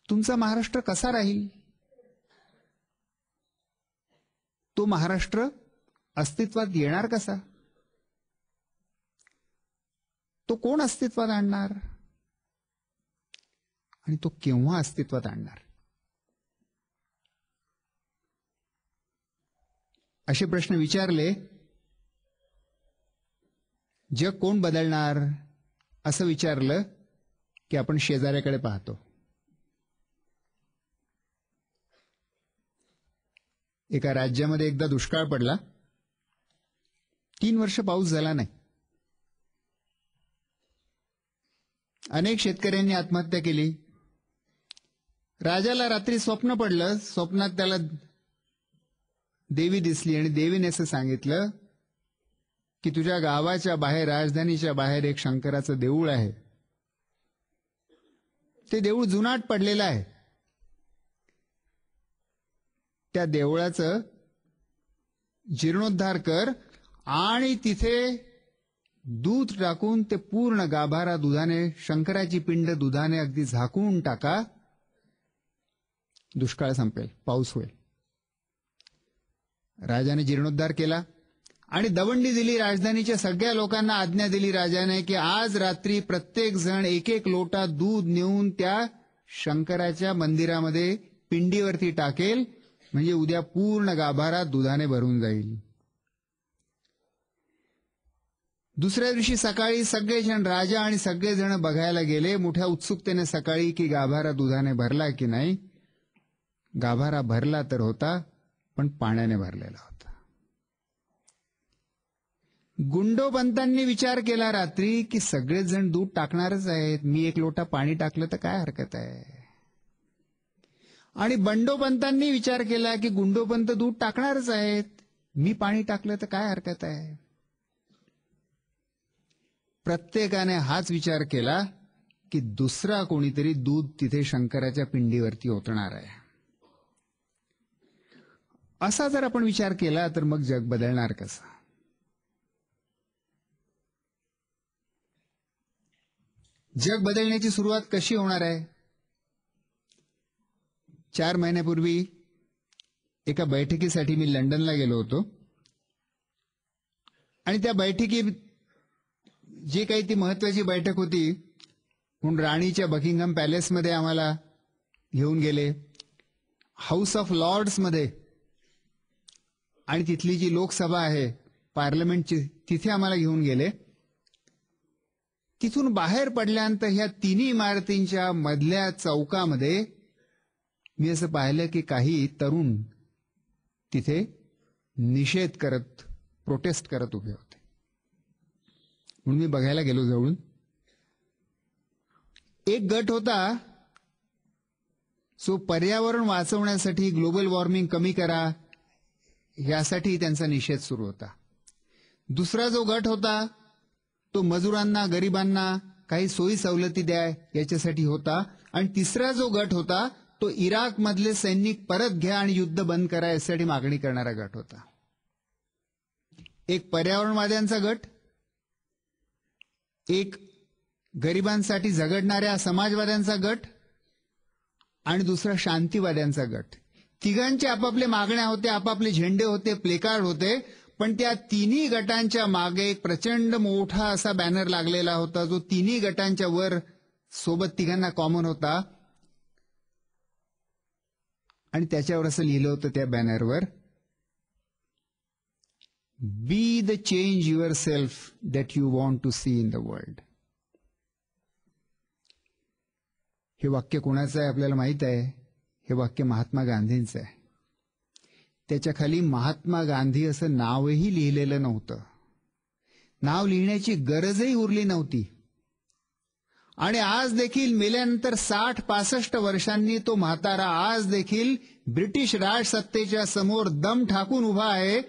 तुमचा महाराष्ट्र कसा राहील? तो महाराष्ट्र अस्तित्वात येणार कसा? तो कोण अस्तित्वात आणणार? आणि तो केव्हा अस्तित्वात आणणार? असे प्रश्न विचारले, जग कोण बदलणार असं विचारलं की आपण शेजाऱ्याकडे पाहतो. एका राज्यामध्ये एकदा दुष्काळ पडला, 3 वर्ष पाऊस झाला नाही. अनेक शेतकऱ्यांनी आत्महत्या केली. राजाला रात्री स्वप्न पडलं. स्वप्नात त्याला देवी दिसली आणि देवीने असं सांगितलं की तुझ्या गावाच्या बाहेर, राजधानीच्या बाहेर एक शंकराचं देऊळ आहे. ते देऊळ जुनाट पडलेलं आहे. त्या देवळाचं जीर्णोद्धार कर आणि तिथे दूध टाकून ते पूर्ण गाभारा दुधाने, शंकराची पिंड दुधाने अगदी झाकून टाका. दुष्काळ संपेल, पाऊस होईल. राजाने जीर्णोद्धार केला आणि दवंडी दिली. राजधानीच्या सगळ्या लोकांना आज्ञा दिली राजाने की आज रात्री प्रत्येक जण एक एक लोटा दूध नेऊन त्या शंकराच्या मंदिरामध्ये पिंडीवरती टाकेल, म्हणजे उद्या पूर्ण गाभारा दुधाने भरून जाईल. दुसऱ्या दिवशी सकाळी सगळेजण, राजा आणि सगळेजण बघायला गेले मोठ्या उत्सुकतेने सकाळी की गाभारा दुधाने भरला की नाही. गाभारा भरला तर होता, पण पाण्याने भरलेला होता. गुंडोपंतांनी विचार केला रात्री की सगळेच जण दूध टाकणारच आहेत, मी एक लोटा पाणी टाकलं तर काय हरकत आहे. आणि बंडोपंतांनी विचार केला की गुंडोपंत दूध टाकणारच आहेत, मी पाणी टाकलं तर काय हरकत आहे. प्रत्येकाने हाच विचार केला की दुसरा कोणीतरी दूध तिथे शंकराच्या पिंडीवरती ओतणार आहे. असा जर आपण विचार केला तर मग जग बदलणार कसं. जग बदलण्याची सुरुवात कशी होणार आहे. 4 महिन्यापूर्वी एका बैठकीसाठी मी लंडनला गेलो होतो आणि त्या बैठकीत जी काही ती महत्वाची बैठक होती म्हणून राणीच्या बकिंगहॅम पॅलेसमध्ये आम्हाला घेऊन गेले, हाऊस ऑफ लॉर्ड्समध्ये, आणि तिथली जी लोकसभा आहे पार्लमेंटची तिथे आम्हाला घेऊन गेले. तिथून बाहेर पडल्यानंतर ह्या तिन्ही इमारतींच्या मधल्या चौकामध्ये मी असं पाहिलं की काही तरुण तिथे निषेध करत, प्रोटेस्ट करत उभे होते. म्हणून मी बघायला गेलो जवळून. एक गट होता जो पर्यावरण वाचवण्यासाठी, ग्लोबल वॉर्मिंग कमी करा यासाठी त्यांचा निषेध सुरू होता. दुसरा जो गट होता तो मजुरांना, गरिबांना काही सोयी सवलती द्या याच्यासाठी होता. आणि तिसरा जो गट होता तो इराक मधले सैनिक परत घ्या आणि युद्ध बंद करा यासाठी मागणी करणारा गट होता. एक पर्यावरणवाद्यांचा गट, एक गरिबांसाठी झगडणाऱ्या समाजवाद्यांचा गट आणि दुसरा शांतीवाद्यांचा गट. तिघांचे आपापले मागण्या होत्या, आपापले झेंडे होते, प्लेकार्ड होते, पण त्या तिन्ही गटांच्या मागे एक प्रचंड मोठा असा बॅनर लागलेला होता जो तिन्ही गटांच्या वर सोबत तिघांना कॉमन होता. आणि त्याच्यावर असं लिहिलं होतं त्या बॅनरवर, be the change yourself that you want to see in the world. हे वाक्य कोणाचं आहे आपल्याला माहित आहे. हे वाक्य महात्मा गांधींचं आहे. त्याच्या खाली महात्मा गांधी असं नावही लिहिलेलं नव्हतं. नाव लिहिण्याची गरजही उरली नव्हती. आणि आज देखील मेल्यानंतर 60-65 वर्षांनी तो म्हातारा आज देखील ब्रिटिश राजसत्तेच्या समोर दम ठाकून उभा आहे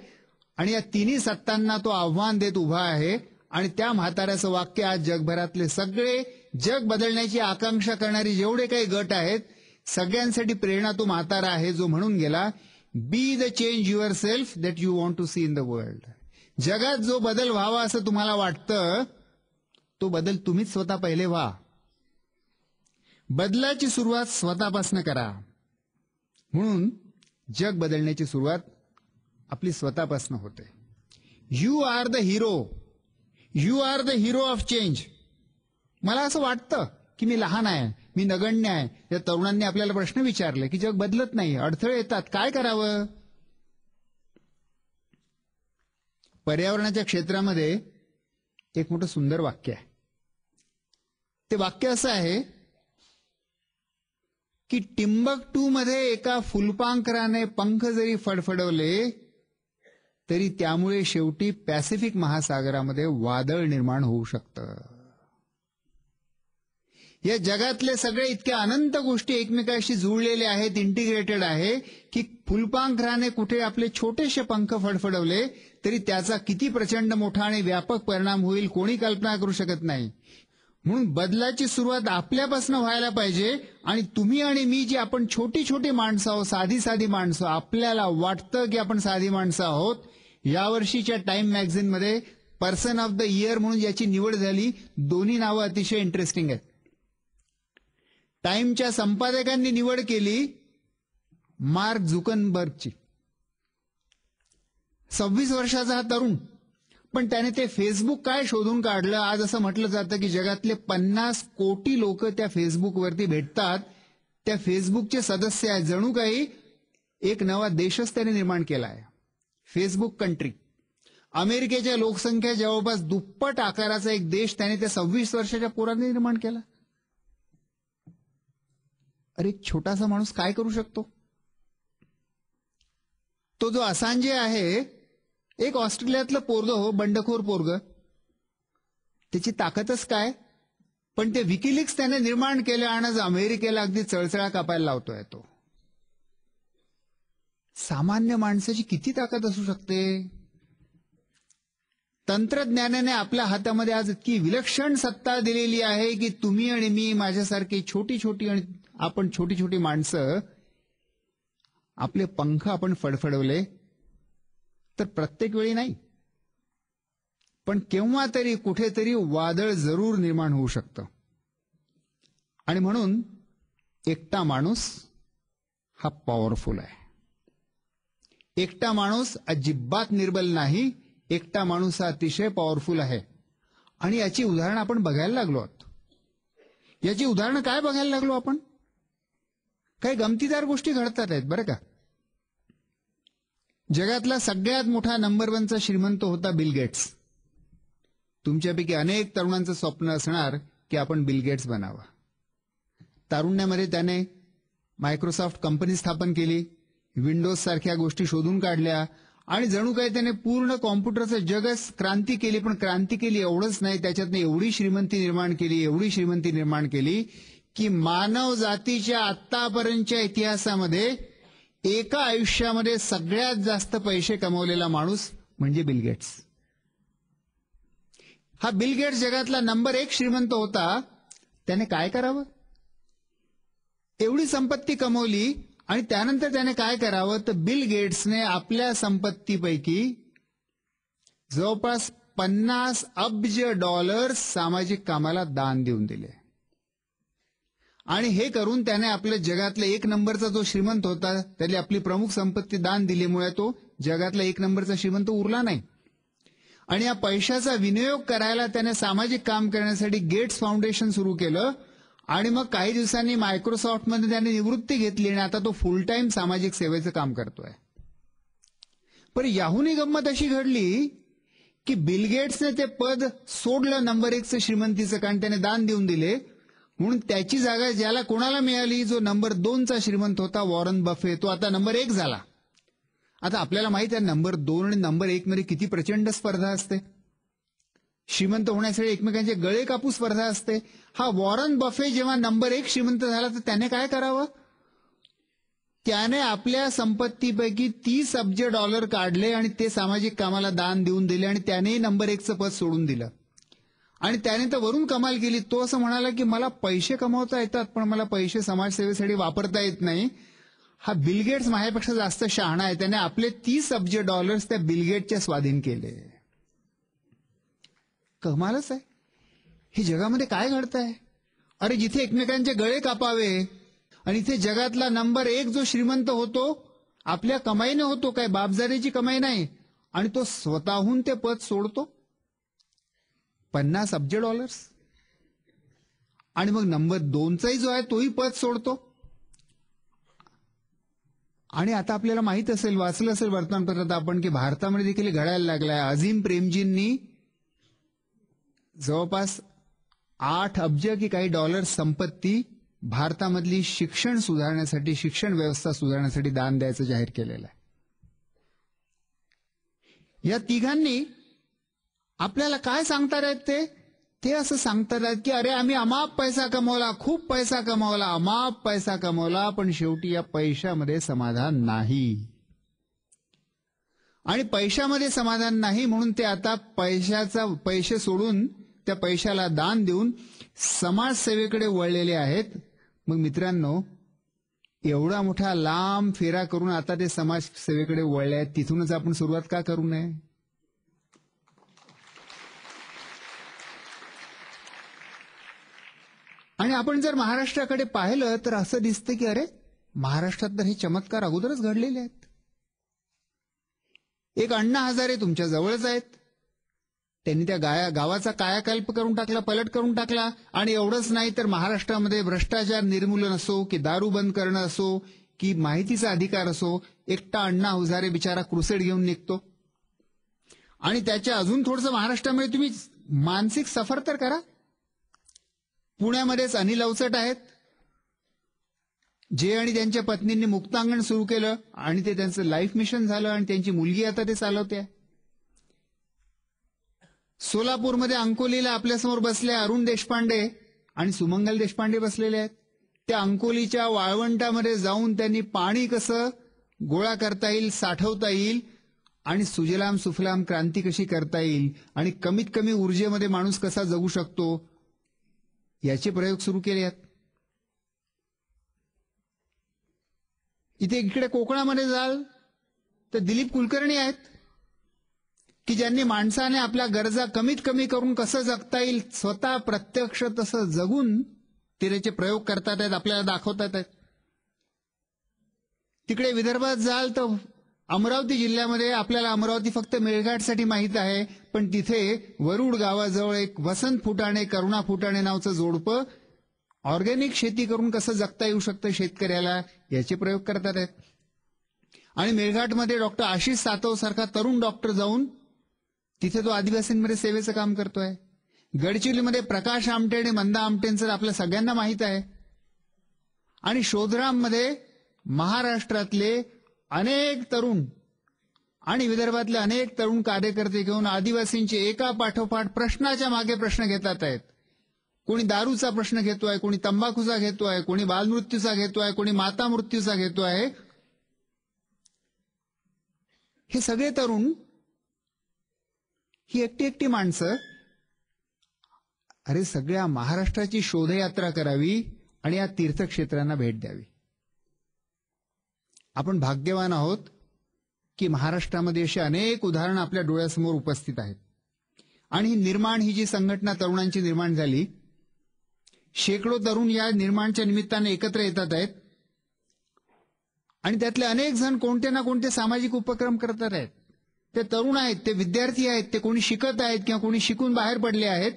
आणि या तिन्ही सत्तांना तो आव्हान देत उभा आहे. आणि त्या म्हाताऱ्याचं वाक्य आज जगभरातले सगळे जग बदलण्याची आकांक्षा करणारे जेवढे काही गट आहेत सगळ्यांसाठी प्रेरणा तो म्हातारा आहे जो म्हणून गेला, be the change yourself that you want to see in the world. जगात जो बदल व्हावा असं तुम्हाला वाटतं तो बदल तुम्हीच स्वतः पहिले व्हा. बदलाची सुरुवात स्वतःपासून करा. म्हणून जग बदलण्याची सुरुवात आपली स्वतःपासून होते. You are the hero, you are the hero of change. मला असं वाटतं की मी लहान आहे, मी नगण्य आहे. या तरुणांनी आपल्याला प्रश्न विचारले की जग बदलत नाही, अडथळे येतात, काय करावं. पर्यावरणाच्या क्षेत्रामध्ये एक मोठं सुंदर वाक्य आहे. ते वाक्य असं आहे की टिंबकटू मध्ये एका फुलपाखराने पंख जरी फडफडवले तरी त्यामुळे शेवटी पॅसिफिक महासागरामध्ये वादळ निर्माण होऊ शकतं. या जगातले सगळे इतक्या अनंत गोष्टी एकमेकाशी जुळलेल्या आहेत, इंटिग्रेटेड आहे की फुलपाखराने कुठे आपले छोटेसे पंख फडफडवले तरी त्याचा किती प्रचंड मोठा आणि व्यापक परिणाम होईल कोणी कल्पना करू शकत नाही. म्हणून बदलाची सुरुवात आपल्यापासून व्हायला पाहिजे. आणि तुम्ही आणि मी जी आपण छोटी छोटी माणसं आहोत, साधी साधी माणसं, आपल्याला वाटतं की आपण साधी माणसं आहोत. यावर्षीच्या टाइम मॅगझिनमध्ये पर्सन ऑफ द इयर म्हणून ज्याची निवड झाली, दोन्ही नावं अतिशय इंटरेस्टिंग आहेत. टाइमच्या संपादकांनी निवड केली मार्क झुकनबर्गची. 26 वर्षाचा हा तरुण, पण त्याने ते फेसबुक काय शोधून काढलं. आज असं म्हटलं जातं की जगातले 50 कोटी लोक त्या फेसबुकवरती भेटतात, त्या फेसबुकचे सदस्य आहेत. जणू काही एक नवा देशच त्याने निर्माण केला आहे, फेसबुक कंट्री. अमेरिकेच्या लोकसंख्या जवळपास दुप्पट आकाराचा एक देश त्याने त्या 26 वर्षाच्या पोराने निर्माण केला. अरे एक छोटासा माणूस काय करू शकतो. तो जो असांजे आहे, एक ऑस्ट्रेलियातलं पोरग हो, बंडखोर पोरग, त्याची ताकदच काय. पण ते विकिलिक्स त्याने निर्माण केलं आणि आज अमेरिकेला अगदी चळचळा कापायला लावतोय. तो सामान्य माणसाची किती ताकद असू शकते. तंत्रज्ञानाने आपल्या हातामध्ये आज इतकी विलक्षण सत्ता दिलेली आहे की तुम्ही आणि मी, माझ्यासारखी छोटी छोटी आणि आपण छोटी छोटी माणसं, आपले पंख आपण फडफडवले तर प्रत्येक वेळी नाही, पण केव्हा तरी कुठेतरी वादळ जरूर निर्माण होऊ शकतं. आणि म्हणून एकटा माणूस हा पॉवरफुल आहे. एकटा माणूस अजिबात निर्बल नाही. एकटा माणूस हा अतिशय पॉवरफुल आहे. आणि याची उदाहरणं आपण बघायला लागलो आहोत. याची उदाहरणं काय बघायला लागलो आपण. काही गमतीदार गोष्टी घडतात आहेत बरं का. जगातला सगळ्यात मोठा नंबर 1चा श्रीमंत होता बिल गेट्स. तुमच्यापैकी अनेक तरुणांचं स्वप्न असणार की आपण बिल गेट्स बनावं. तारुण्यामध्ये त्याने मायक्रोसॉफ्ट कंपनी स्थापन केली, विंडोज सारख्या गोष्टी शोधून काढल्या आणि जणू काही त्याने पूर्ण कॉम्प्युटरचं जगच क्रांती केली. पण क्रांती केली एवढंच नाही, त्याच्यातनं एवढी श्रीमंती निर्माण केली की मानव जातीच्या आतापर्यंतच्या इतिहासामध्ये एका आयुष्यामध्ये सगळ्यात जास्त पैसे कमवलेला माणूस म्हणजे बिल गेट्स. हा बिल गेट्स जगातला नंबर 1 श्रीमंत होता. त्याने काय करावं. एवढी संपत्ती कमवली आणि त्यानंतर त्याने काय करावं. तर बिल गेट्सने आपल्या संपत्तीपैकी जवळपास $50 अब्ज सामाजिक कामाला दान देऊन दिले. आणि हे करून त्याने आपल्या जगातला 1 नंबरचा जो श्रीमंत होता त्याला आपली प्रमुख संपत्ती दान दिल्यामुळे तो जगातला 1 नंबरचा श्रीमंत उरला नाही. आणि या पैशाचा विनियोग करायला त्याने सामाजिक काम करण्यासाठी गेट्स फाउंडेशन सुरू केलं. आणि मग काही दिवसांनी मायक्रोसॉफ्टमध्ये त्याने निवृत्ती घेतली आणि आता तो फुल टाइम सामाजिक सेवेचं काम करतोय. पण याहूनही गंमत अशी घडली की बिल गेट्सने ते पद सोडलं नंबर 1चं श्रीमंतीचं, कारण त्याने दान देऊन दिले. म्हणून त्याची जागा ज्याला कोणाला मिळाली, जो नंबर 2चा श्रीमंत होता वॉरन बफे, तो आता नंबर 1 झाला. आता आपल्याला माहित आहे नंबर 2 आणि नंबर 1 मध्ये किती प्रचंड स्पर्धा असते. श्रीमंत होण्यासाठी एकमेकांचे गळे कापू स्पर्धा असते. हा वॉरन बफे जेव्हा नंबर 1 श्रीमंत झाला तर त्याने काय करावं. त्याने आपल्या संपत्तीपैकी $30 अब्ज काढले आणि ते सामाजिक कामाला दान देऊन दिले आणि त्यानेही नंबर 1चं पद सोडून दिलं. आणि त्याने तर वरून कमाल केली. तो असं म्हणाला की मला पैसे कमवता येतात पण मला पैसे समाजसेवेसाठी वापरता येत नाही. हा बिल गेट्स माझ्यापेक्षा जास्त शहाणा आहे. त्याने आपले $30 अब्ज त्या बिल गेटच्या स्वाधीन केले. कमालच आहे. हे जगामध्ये काय घडतंय. अरे जिथे एकमेकांचे गळे कापावे आणि इथे जगातला नंबर 1 जो श्रीमंत होतो आपल्या कमाईने होतो, काय बापजारीची कमाई नाही, आणि तो स्वतःहून ते पद सोडतो. $50 अब्ज. आणि मग नंबर 2चाही जो आहे तोही पद सोडतो. आणि आता आपल्याला माहित असेल, वाचलं असेल वर्तमानपत्रात आपण, की भारतामध्ये देखील घडायला लागलाय. अझीम प्रेमजींनी जवळपास $8 अब्ज की काही डॉलर्स संपत्ती भारतामधली शिक्षण सुधारण्यासाठी, शिक्षण व्यवस्था सुधारण्यासाठी दान द्यायचं जाहीर केलेलं आहे. या तिघांनी आपल्याला काय सांगतात ते असं सांगतात की अरे आम्ही अमाप पैसा कमवला, खूप पैसा कमवला, अमाप पैसा कमवला, पण शेवटी या पैशामध्ये समाधान नाही. आणि पैशामध्ये समाधान नाही म्हणून ते आता पैसे सोडून त्या पैशाला दान देऊन समाजसेवेकडे वळलेले आहेत. मग मित्रांनो, एवढा मोठा लांब फेरा करून आता ते समाजसेवेकडे वळले आहेत, तिथूनच आपण सुरुवात का करू नये? आणि आपण जर महाराष्ट्राकडे पाहिलं तर असं दिसतं की अरे, महाराष्ट्रात तर हे चमत्कार अगोदरच घडलेले आहेत. एक अण्णा हजारे तुमच्या जवळच आहेत. त्यांनी त्या गावाचा कायाकल्प करून टाकला, पलट करून टाकला. आणि एवढंच नाही तर महाराष्ट्रामध्ये भ्रष्टाचार निर्मूलन असो की दारू बंद करणं असो की माहितीचा अधिकार असो, एकटा अण्णा हजारे बिचारा क्रुसेड घेऊन निघतो. आणि त्याच्या अजून थोडंसं महाराष्ट्रामध्ये तुम्ही मानसिक सफर तर करा. पुण्यामध्येच अनिल अवचट आहेत, जे आणि त्यांच्या पत्नींनी मुक्तांगण सुरू केलं आणि ते त्यांचं लाईफ मिशन झालं आणि त्यांची मुलगी आता ते चालवते. सोलापूरमध्ये अंकोलीला आपल्यासमोर बसले अरुण देशपांडे आणि सुमंगल देशपांडे बसलेले आहेत. त्या अंकोलीच्या वाळवंटामध्ये जाऊन त्यांनी पाणी कसं गोळा करता येईल, साठवता येईल आणि सुजलाम सुफलाम क्रांती कशी करता येईल आणि कमीत कमी ऊर्जेमध्ये माणूस कसा जगू शकतो, याचे प्रयोग सुरू केले आहेत. इकडे कोकणामध्ये जाल तर दिलीप कुलकर्णी आहेत की ज्यांनी माणसाने आपल्या गरजा कमीत कमी करून कसं जगता येईल स्वतः प्रत्यक्ष तसं जगून त्याचे प्रयोग करतात आहेत, आपल्याला दाखवतात आहेत. तिकडे विदर्भात जाल तर अमरावती जिल्ह्यामध्ये आपल्याला अमरावती फक्त मेळघाटसाठी माहीत आहे, पण तिथे वरुड गावाजवळ एक वसंत फुटाणे करुणा फुटाणे नावचं जोडपं ऑर्गॅनिक शेती करून कसं जगता येऊ शकतं शेतकऱ्याला, याचे प्रयोग करतात आहेत. आणि मेळघाटमध्ये डॉक्टर आशिष सातव सारखा तरुण डॉक्टर जाऊन तिथे तो आदिवासींमध्ये सेवेचं काम करतोय. गडचिरोलीमध्ये प्रकाश आमटे आणि मंदा आमटेंचं आपल्या सगळ्यांना माहीत आहे. आणि शोधराममध्ये महाराष्ट्रातले अनेक तरुण आणि विदर्भातले अनेक तरुण कार्यकर्ते घेऊन आदिवासींचे एका पाठोपाठ प्रश्नाच्या मागे प्रश्न घेतात आहेत. कोणी दारूचा प्रश्न घेतोय, कोणी तंबाखूचा घेतोय, कोणी बालमृत्यूचा घेतोय, कोणी माता मृत्यूचा घेतोय. हे सगळे तरुण, ही एकटी एकटी माणसं, अरे सगळ्या महाराष्ट्राची शोधयात्रा करावी आणि या तीर्थक्षेत्रांना भेट द्यावी. आपण भाग्यवान आहोत की महाराष्ट्रामध्ये अशी अनेक उदाहरणं आपल्या डोळ्यासमोर उपस्थित आहेत. आणि ही जी संघटना तरुणांची निर्माण झाली, शेकडो तरुण या निर्माणच्या निमित्ताने एकत्र येतात आहेत. आणि त्यातले अनेक जण कोणते ना कोणते सामाजिक उपक्रम करतात आहेत. ते तरुण आहेत, ते विद्यार्थी आहेत, ते कोणी शिकत आहेत किंवा कोणी शिकून बाहेर पडले आहेत.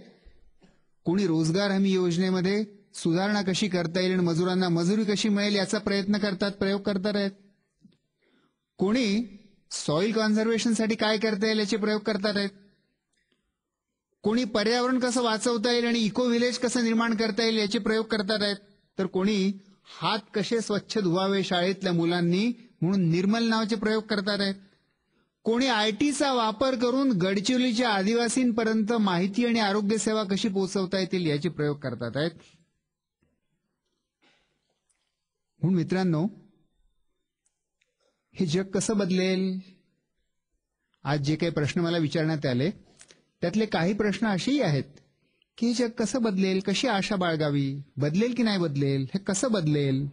कोणी रोजगार हमी योजनेमध्ये सुधारणा कशी करता येईल आणि मजुरांना मजुरी कशी मिळेल याचा प्रयत्न करतात, प्रयोग करतात आहेत. कोणी सॉइल कन्झर्वेशनसाठी काय करता येईल याचे प्रयोग करतात आहेत. कोणी पर्यावरण कसं वाचवता येईल आणि इको व्हिलेज कसं निर्माण करता येईल याचे प्रयोग करतात आहेत. तर कोणी हात कसे स्वच्छ धुवावे शाळेतल्या मुलांनी म्हणून निर्मल नावाचे प्रयोग करतात आहेत. कोणी आयटीचा वापर करून गडचिरोलीच्या आदिवासींपर्यंत माहिती आणि आरोग्य सेवा कशी पोहोचवता येतील याचे प्रयोग करतात आहेत. म्हणून मित्रांनो, हे जग कसं बदलेल? आज जे काही प्रश्न मला विचारण्यात आले त्यातले काही प्रश्न असेही आहेत की हे जग कसं बदलेल, कशी आशा बाळगावी, बदलेल की नाही बदलेल, हे कसं बदलेल.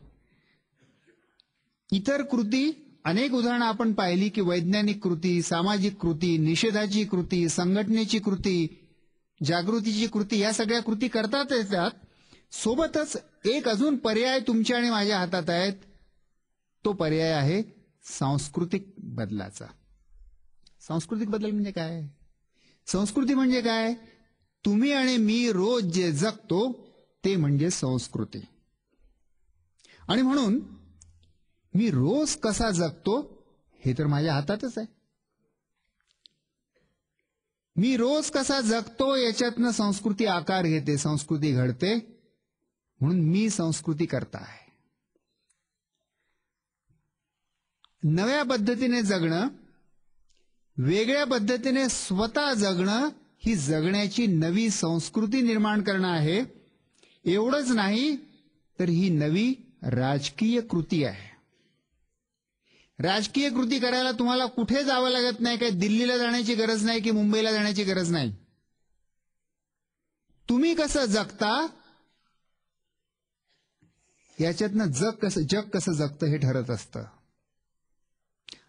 इतर कृती अनेक उदाहरणं आपण पाहिली की वैज्ञानिक कृती, सामाजिक कृती, निषेधाची कृती, संघटनेची कृती, जागृतीची कृती, या सगळ्या कृती करतात येतात. सोबतच एक अजून पर्याय तुमच्या आणि माझ्या हातात आहेत. तो पर्याय आहे सांस्कृतिक बदलाचा. सांस्कृतिक बदल म्हणजे काय? संस्कृती म्हणजे काय? तुम्ही आणि मी रोज जे जगतो ते म्हणजे संस्कृती. आणि म्हणून मी रोज कसा जगतो हे तर माझ्या हातातच आहे. मी रोज कसा जगतो याच्यातनं संस्कृती आकार घेते, संस्कृती घडते. म्हणून मी संस्कृती करता आहे. नव्या पद्धतीने जगणं, वेगळ्या पद्धतीने स्वतः जगणं, ही जगण्याची नवी संस्कृती निर्माण करणं आहे. एवढंच नाही तर ही नवी राजकीय कृती आहे. राजकीय कृती करायला तुम्हाला कुठे जावं लागत नाही. काही दिल्लीला जाण्याची गरज नाही की मुंबईला जाण्याची गरज नाही. तुम्ही कसं जगता याच्यातनं जग कसं जगतं हे ठरत असतं.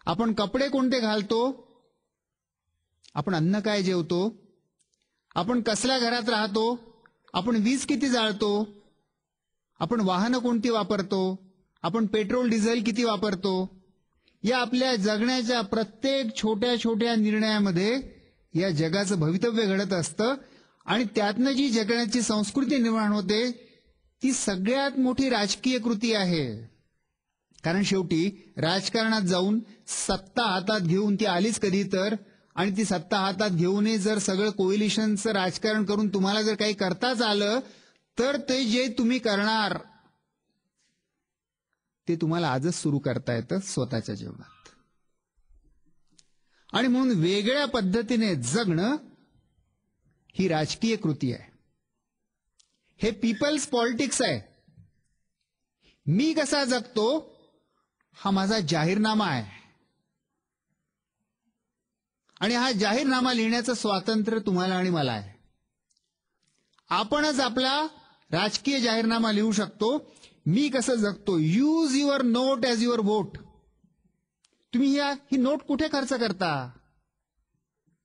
आपण कपडे कोणते घालतो, आपण अन्न काय जेवतो, आपण कसल्या घरात राहतो, आपण वीज किती जाळतो, आपण वाहनं कोणती वापरतो, आपण पेट्रोल डिझेल किती वापरतो, या आपल्या जगण्याच्या प्रत्येक छोट्या छोट्या निर्णयामध्ये या जगाचं भवितव्य घडत असतं. आणि त्यातनं जी जगण्याची संस्कृती निर्माण होते ती सगळ्यात मोठी राजकीय कृती आहे. कारण शेवटी राजकारणात जाऊन सत्ता हातात घेऊन ती आलीच कधी तर, आणि ती सत्ता हातात घेऊनही जर सगळं कोएलिशनचं राजकारण करून तुम्हाला जर काही करताच आलं तर ते जे तुम्ही करणार ते तुम्हाला आजच सुरू करता येतं स्वतःच्या जीवनात. आणि म्हणून वेगळ्या पद्धतीने जगणं ही राजकीय कृती आहे. हे पीपल्स पॉलिटिक्स आहे. मी कसा जगतो हा माझा जाहीरनामा आहे. आणि हा जाहीरनामा लिहिण्याचं स्वातंत्र्य तुम्हाला आणि मला आहे. आपणच आपला राजकीय जाहीरनामा लिहू शकतो. मी कसं जगतो. Use your note as your vote. तुम्ही ही नोट कुठे खर्च करता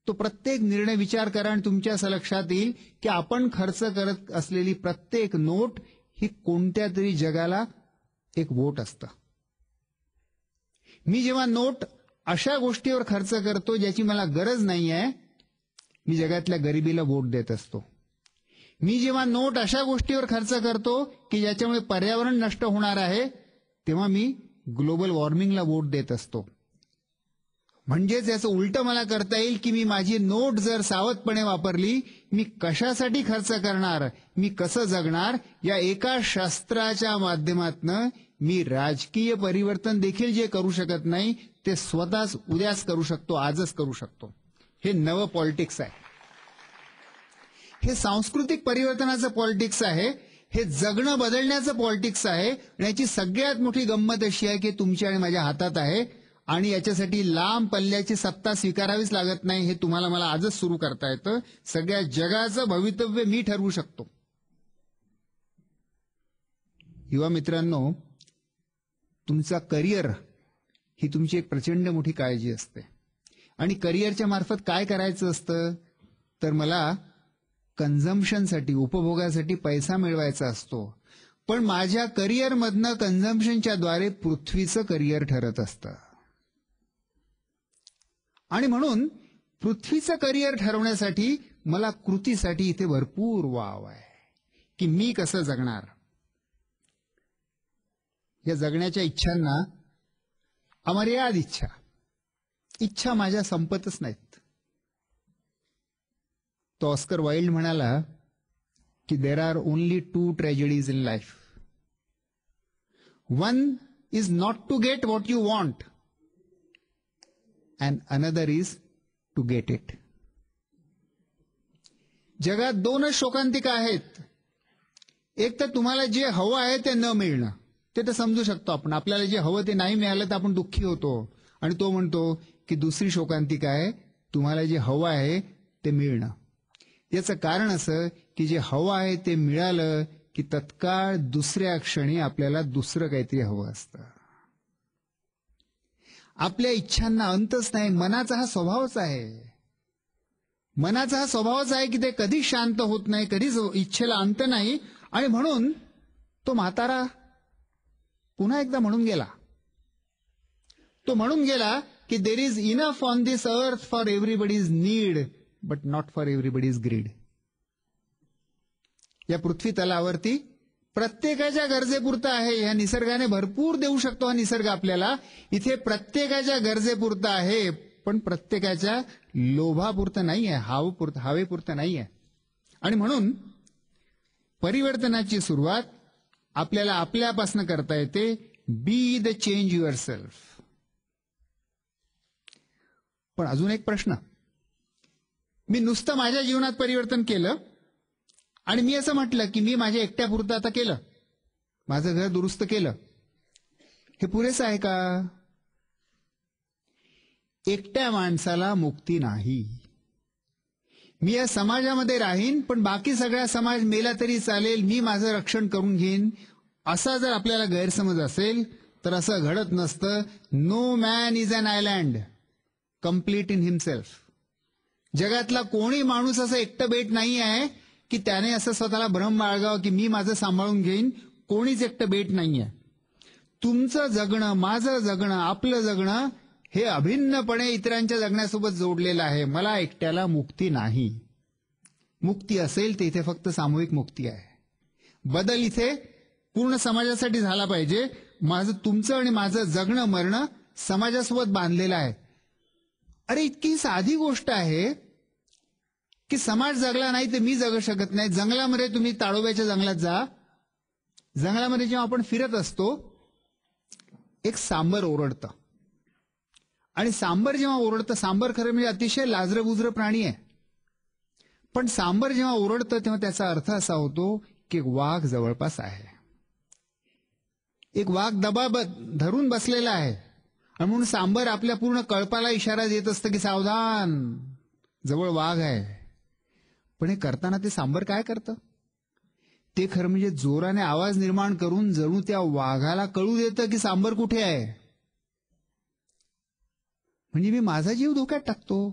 तो प्रत्येक निर्णय विचार करा आणि तुमच्या असं लक्षात येईल की आपण खर्च करत असलेली प्रत्येक नोट ही कोणत्या तरी जगाला एक वोट असतं. मी जेव्हा नोट अशा गोष्टीवर खर्च करतो ज्याची मला गरज नाही आहे, मी जगातल्या गरिबीला वोट देत असतो. मी जेव्हा नोट अशा गोष्टीवर खर्च करतो की ज्याच्यामुळे पर्यावरण नष्ट होणार आहे, तेव्हा मी ग्लोबल वॉर्मिंगला वोट देत असतो. म्हणजेच याचं उलटं मला करता येईल की मी माझी नोट जर सावधपणे वापरली, मी कशासाठी खर्च करणार, मी कसं जगणार, या एका शस्त्राच्या माध्यमातनं मी राजकीय परिवर्तन देखील जे करू शकत नाही ते स्वतःच उद्याच करू शकतो, आजच करू शकतो. हे नवं पॉलिटिक्स आहे. हे सांस्कृतिक परिवर्तनाचं पॉलिटिक्स आहे. हे जगणं बदलण्याचं पॉलिटिक्स आहे. आणि याची सगळ्यात मोठी गंमत अशी आहे की तुमच्या आणि माझ्या हातात आहे. आणि याच्यासाठी लांब पल्ल्याची सत्ता स्वीकारावीच लागत नाही. हे तुम्हाला मला आजच सुरू करता येतं. सगळ्या जगाचं भवितव्य मी ठरवू शकतो. युवा मित्रांनो, तुमचा करिअर ही तुमची एक प्रचंड मोठी काळजी असते. आणि करिअरच्या मार्फत काय करायचं असतं तर मला कन्झम्पशनसाठी, उपभोगासाठी पैसा मिळवायचा असतो. पण माझ्या करिअरमधनं कन्झम्पशनच्या द्वारे पृथ्वीचं करिअर ठरत असतं. आणि म्हणून पृथ्वीचं करिअर ठरवण्यासाठी मला कृतीसाठी इथे भरपूर वाव आहे की मी कसं जगणार. या जगण्याच्या इच्छांना अमर्याद इच्छा माझ्या संपतच नाहीत. तो ऑस्कर वाइल्ड म्हणाला की there are only 2 tragedies in life. One is not to get what you want and another is to get it. जगात 2च शोकांतिका आहेत. एक तर तुम्हाला जे हवं आहे ते न मिळणं, ते तर समजू शकतो आपण. आपल्याला जे हवं ते नाही मिळालं तर आपण दुःखी होतो. आणि तो म्हणतो की दुसरी शोकांतिका आहे तुम्हाला जे हवं आहे ते मिळणं. याचं कारण असं की जे हवं आहे ते मिळालं की तत्काळ दुसऱ्या क्षणी आपल्याला दुसरं काहीतरी हवं असतं. आपल्या इच्छांना अंतच नाही. मनाचा हा स्वभावच आहे. मनाचा हा स्वभावच आहे की ते कधी शांत होत नाही, कधीच इच्छेला अंत नाही. आणि म्हणून तो म्हातारा पुन्हा एकदा म्हणून गेला. तो म्हणून गेला की there is enough on this earth for everybody's need but not for everybody's greed. या पृथ्वी तलावरती प्रत्येकाच्या गरजेपुरतं आहे. या निसर्गाने भरपूर देऊ शकतो. हा निसर्ग आपल्याला इथे प्रत्येकाच्या गरजेपुरतं आहे, पण प्रत्येकाच्या लोभापुरतं नाही आहे, हवेपुरतं नाही आहे. आणि म्हणून परिवर्तनाची सुरुवात आपल्याला आपल्यापासून करता येते. बी द चेंज युअर सेल्फ. पण अजून एक प्रश्न, मी नुसतं माझ्या जीवनात परिवर्तन केलं आणि मी असं म्हटलं की मी माझ्या एकट्यापुरतं आता केलं, माझं घर दुरुस्त केलं, हे पुरेसं आहे का? एकट्या माणसाला मुक्ती नाही. मी या समाजामध्ये राहीन, पण बाकी सगळा समाज मेला तरी चालेल, मी माझं रक्षण करून घेईन, असा जर आपल्याला गैरसमज असेल तर असं घडत नसतं. No man is an island complete in himself. जगातला कोणी माणूस असं एकटं बेट नाही आहे की त्याने असं स्वतःला भ्रम बाळगावं की मी माझं सांभाळून घेईन. कोणीच एकटं बेट नाही आहे. तुमचं जगणं, माझं जगणं, आपलं जगणं हे अभिन्नपणे इतरांच्या जगण्यासोबत जोडलेलं आहे. मला एकट्याला मुक्ती नाही. मुक्ती असेल तर इथे फक्त सामूहिक मुक्ती आहे. बदल इथे पूर्ण समाजासाठी झाला पाहिजे. तुमचं आणि माझं जगणं मरणं समाजासोबत बांधलेलं आहे. अरे इतकी साधी गोष्ट आहे की समाज जगला नाही तर मी जगू शकत नाही. जंगलामध्ये तुम्ही ताडोब्याच्या जंगलात जा. जंगलामध्ये जेव्हा आपण फिरत असतो एक सांबर ओरडतं आणि सांबर जेव्हा ओरडतं, सांबर खरं म्हणजे अतिशय लाजरं प्राणी आहे, पण सांबर जेव्हा ओरडतं तेव्हा त्याचा अर्थ असा होतो की एक वाघ जवळपास आहे. एक वाघ दबा धरून बसलेला आहे आणि म्हणून सांबर आपल्या पूर्ण कळपाला इशारा देत असतं की सावधान, जवळ वाघ आहे. पण हे करताना ते सांबर काय करतं? ते खरं म्हणजे जोराने आवाज निर्माण करून जणू त्या वाघाला कळू देतं की सांबर कुठे आहे. म्हणजे मी माझा जीव धोक्यात टाकतो.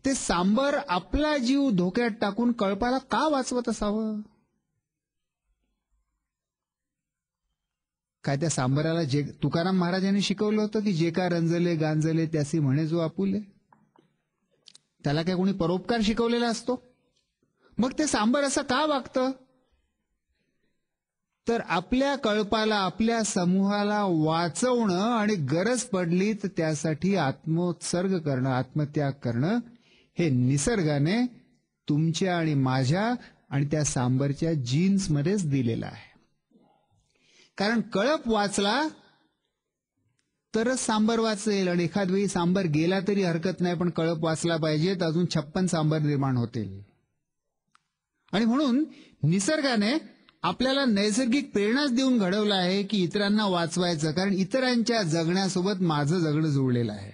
ते सांबर आपला जीव धोक्यात टाकून कळपाला का वाचवत असावं? काय त्या सांबराला जे तुकाराम महाराजांनी शिकवलं होतं की जे का रंजले गांजले त्यासी म्हणे जो आपुले. त्याला काय कोणी परोपकार शिकवलेला असतो? मग ते सांबर असं का वागतं? तर आपल्या कळपाला, आपल्या समूहाला वाचवणं आणि गरज पडली तर त्यासाठी आत्मोत्सर्ग करणं, आत्मत्याग करणं हे निसर्गाने तुमच्या आणि माझ्या आणि त्या सांबरच्या जीन्समध्येच दिलेलं आहे. कारण कळप वाचला तरच सांबर वाचेल आणि एखाद वेळी सांबर गेला तरी हरकत नाही, पण कळप वाचला पाहिजे तर अजून 56 सांबर निर्माण होतील. आणि म्हणून निसर्गाने आपल्याला नैसर्गिक प्रेरणाच देऊन घडवलं आहे की इतरांना वाचवायचं, कारण इतरांच्या जगण्यासोबत माझं जगणं जुळलेलं आहे.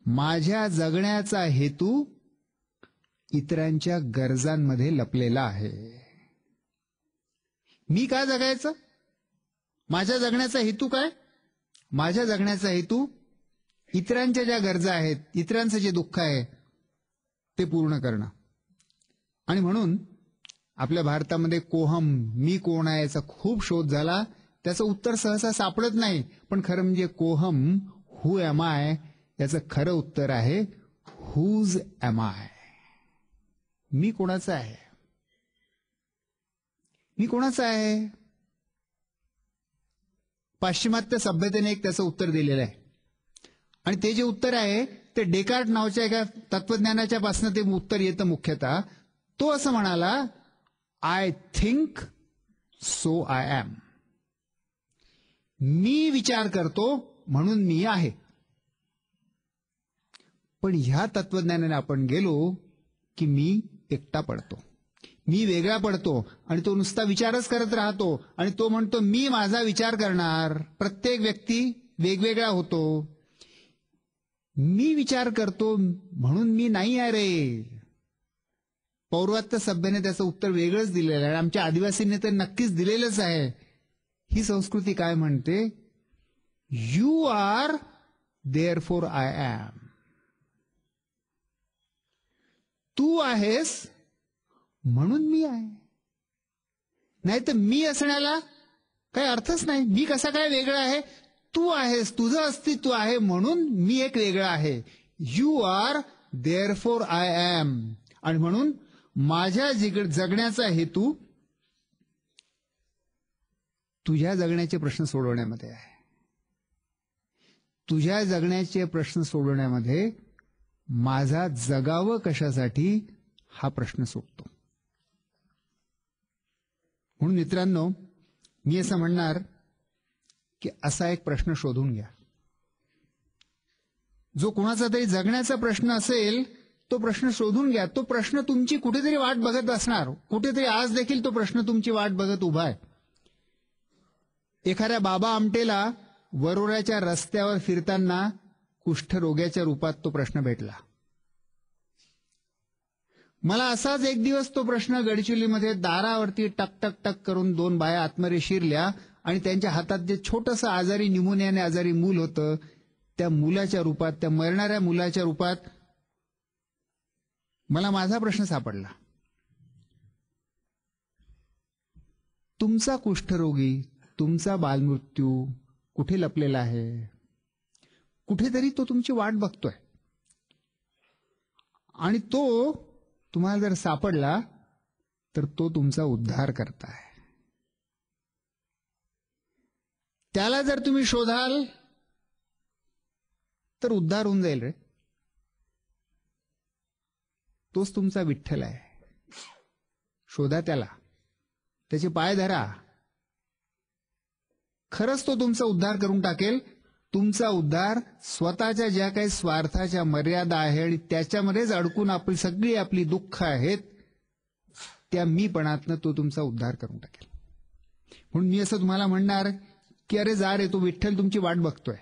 माझ्या जगण्याचा हेतू इतरांच्या गरजांमध्ये लपलेला आहे. मी का जगायचं? माझ्या जगण्याचा हेतू काय? माझ्या जगण्याचा हेतू इतरांच्या ज्या गरजा आहेत, इतरांचं जे दुःख आहे ते पूर्ण करणं. आणि म्हणून आपल्या भारतामध्ये कोहम, मी कोण आहे याचा खूप शोध झाला. त्याचं उत्तर सहसा सापडत नाही, पण खरं म्हणजे कोहम, हु एम आय, याचं खरं उत्तर आहे हुज एम आय. मी कोणाचा आहे? मी कोणाचा आहे? पाश्चिमात्य सभ्यतेने एक त्याचं उत्तर दिलेलं आहे आणि ते जे उत्तर आहे ते डेकार्ट नावाच्या एका तत्वज्ञानाच्या पासून ते उत्तर येतं मुख्यतः. तो असं म्हणाला, I think so I am. मी विचार करतो म्हणून मी आहे. पण ह्या तत्वज्ञानाने आपण गेलो की मी एकटा पडतो, मी वेगळा पडतो आणि तो नुसता विचारच करत राहतो आणि तो म्हणतो मी माझा विचार करणार. प्रत्येक व्यक्ती वेगवेगळा होतो. मी विचार करतो म्हणून मी नाही आहे रे. पौर्वात्य सभ्यने त्याचं उत्तर वेगळंच दिलेलं आहे. आमच्या आदिवासींनी तर नक्कीच दिलेलंच आहे. ही संस्कृती काय म्हणते? You are there for I am. तू आहेस म्हणून मी आहे. नाही तर मी असण्याला काही अर्थच नाही. मी कसा काय वेगळा आहे? तू आहेस, तुझं अस्तित्व आहे म्हणून मी एक वेगळा आहे. You are there for I am. आणि म्हणून माझ्या जगण्याचा हेतू तुझ्या जगण्याचे प्रश्न सोडवण्यामध्ये आहे. तुझ्या जगण्याचे प्रश्न सोडवण्यामध्ये माझा जगावं कशासाठी हा प्रश्न सुटतो. म्हणून मित्रांनो, मी असं म्हणणार की असा एक प्रश्न शोधून घ्या. जो कोणाचा तरी जगण्याचा प्रश्न असेल तो प्रश्न शोधून घ्या. तो प्रश्न तुमची कुठेतरी वाट बघत असणार. कुठेतरी आज देखील तो प्रश्न तुमची वाट बघत उभा आहे. एखाद्या बाबा आमटेला वरोऱ्याच्या रस्त्यावर फिरताना कुष्ठरोग्याच्या रूपात तो प्रश्न भेटला. मला असाच एक दिवस तो प्रश्न गडचिरोलीमध्ये दारावरती टक टक टक करून 2 बाया आतमध्ये शिरल्या आणि त्यांच्या हातात जे छोटंसं आजारी न्यूमोनियाने आजारी मूल होतं, त्या मुलाच्या रूपात, त्या मरणाऱ्या मुलाच्या रूपात मला माझा प्रश्न सापडला. तुमचा कुष्ठरोगी, तुमचा बालमृत्यू कुठे लपलेला आहे? कुठेतरी तो तुमची वाट बघतोय आणि तो तुम्हाला जर सापडला तर तो तुमचा उद्धार करताय. त्याला जर तुम्ही शोधाल तर उद्धार होऊन जाईल रे. तोच तुमचा विठ्ठल आहे. शोधा त्याला, त्याचे पाय धरा. खरंच तो तुमचा उद्धार करून टाकेल. तुमचा उद्धार स्वतःच्या ज्या काही स्वार्थाच्या मर्यादा आहे आणि त्याच्यामध्येच अडकून आपली दुःख आहेत, त्या मीपणातनं तो तुमचा उद्धार करून टाकेल. म्हणून मी असं तुम्हाला म्हणणार की अरे जा रे, तो विठ्ठल तुमची वाट बघतोय.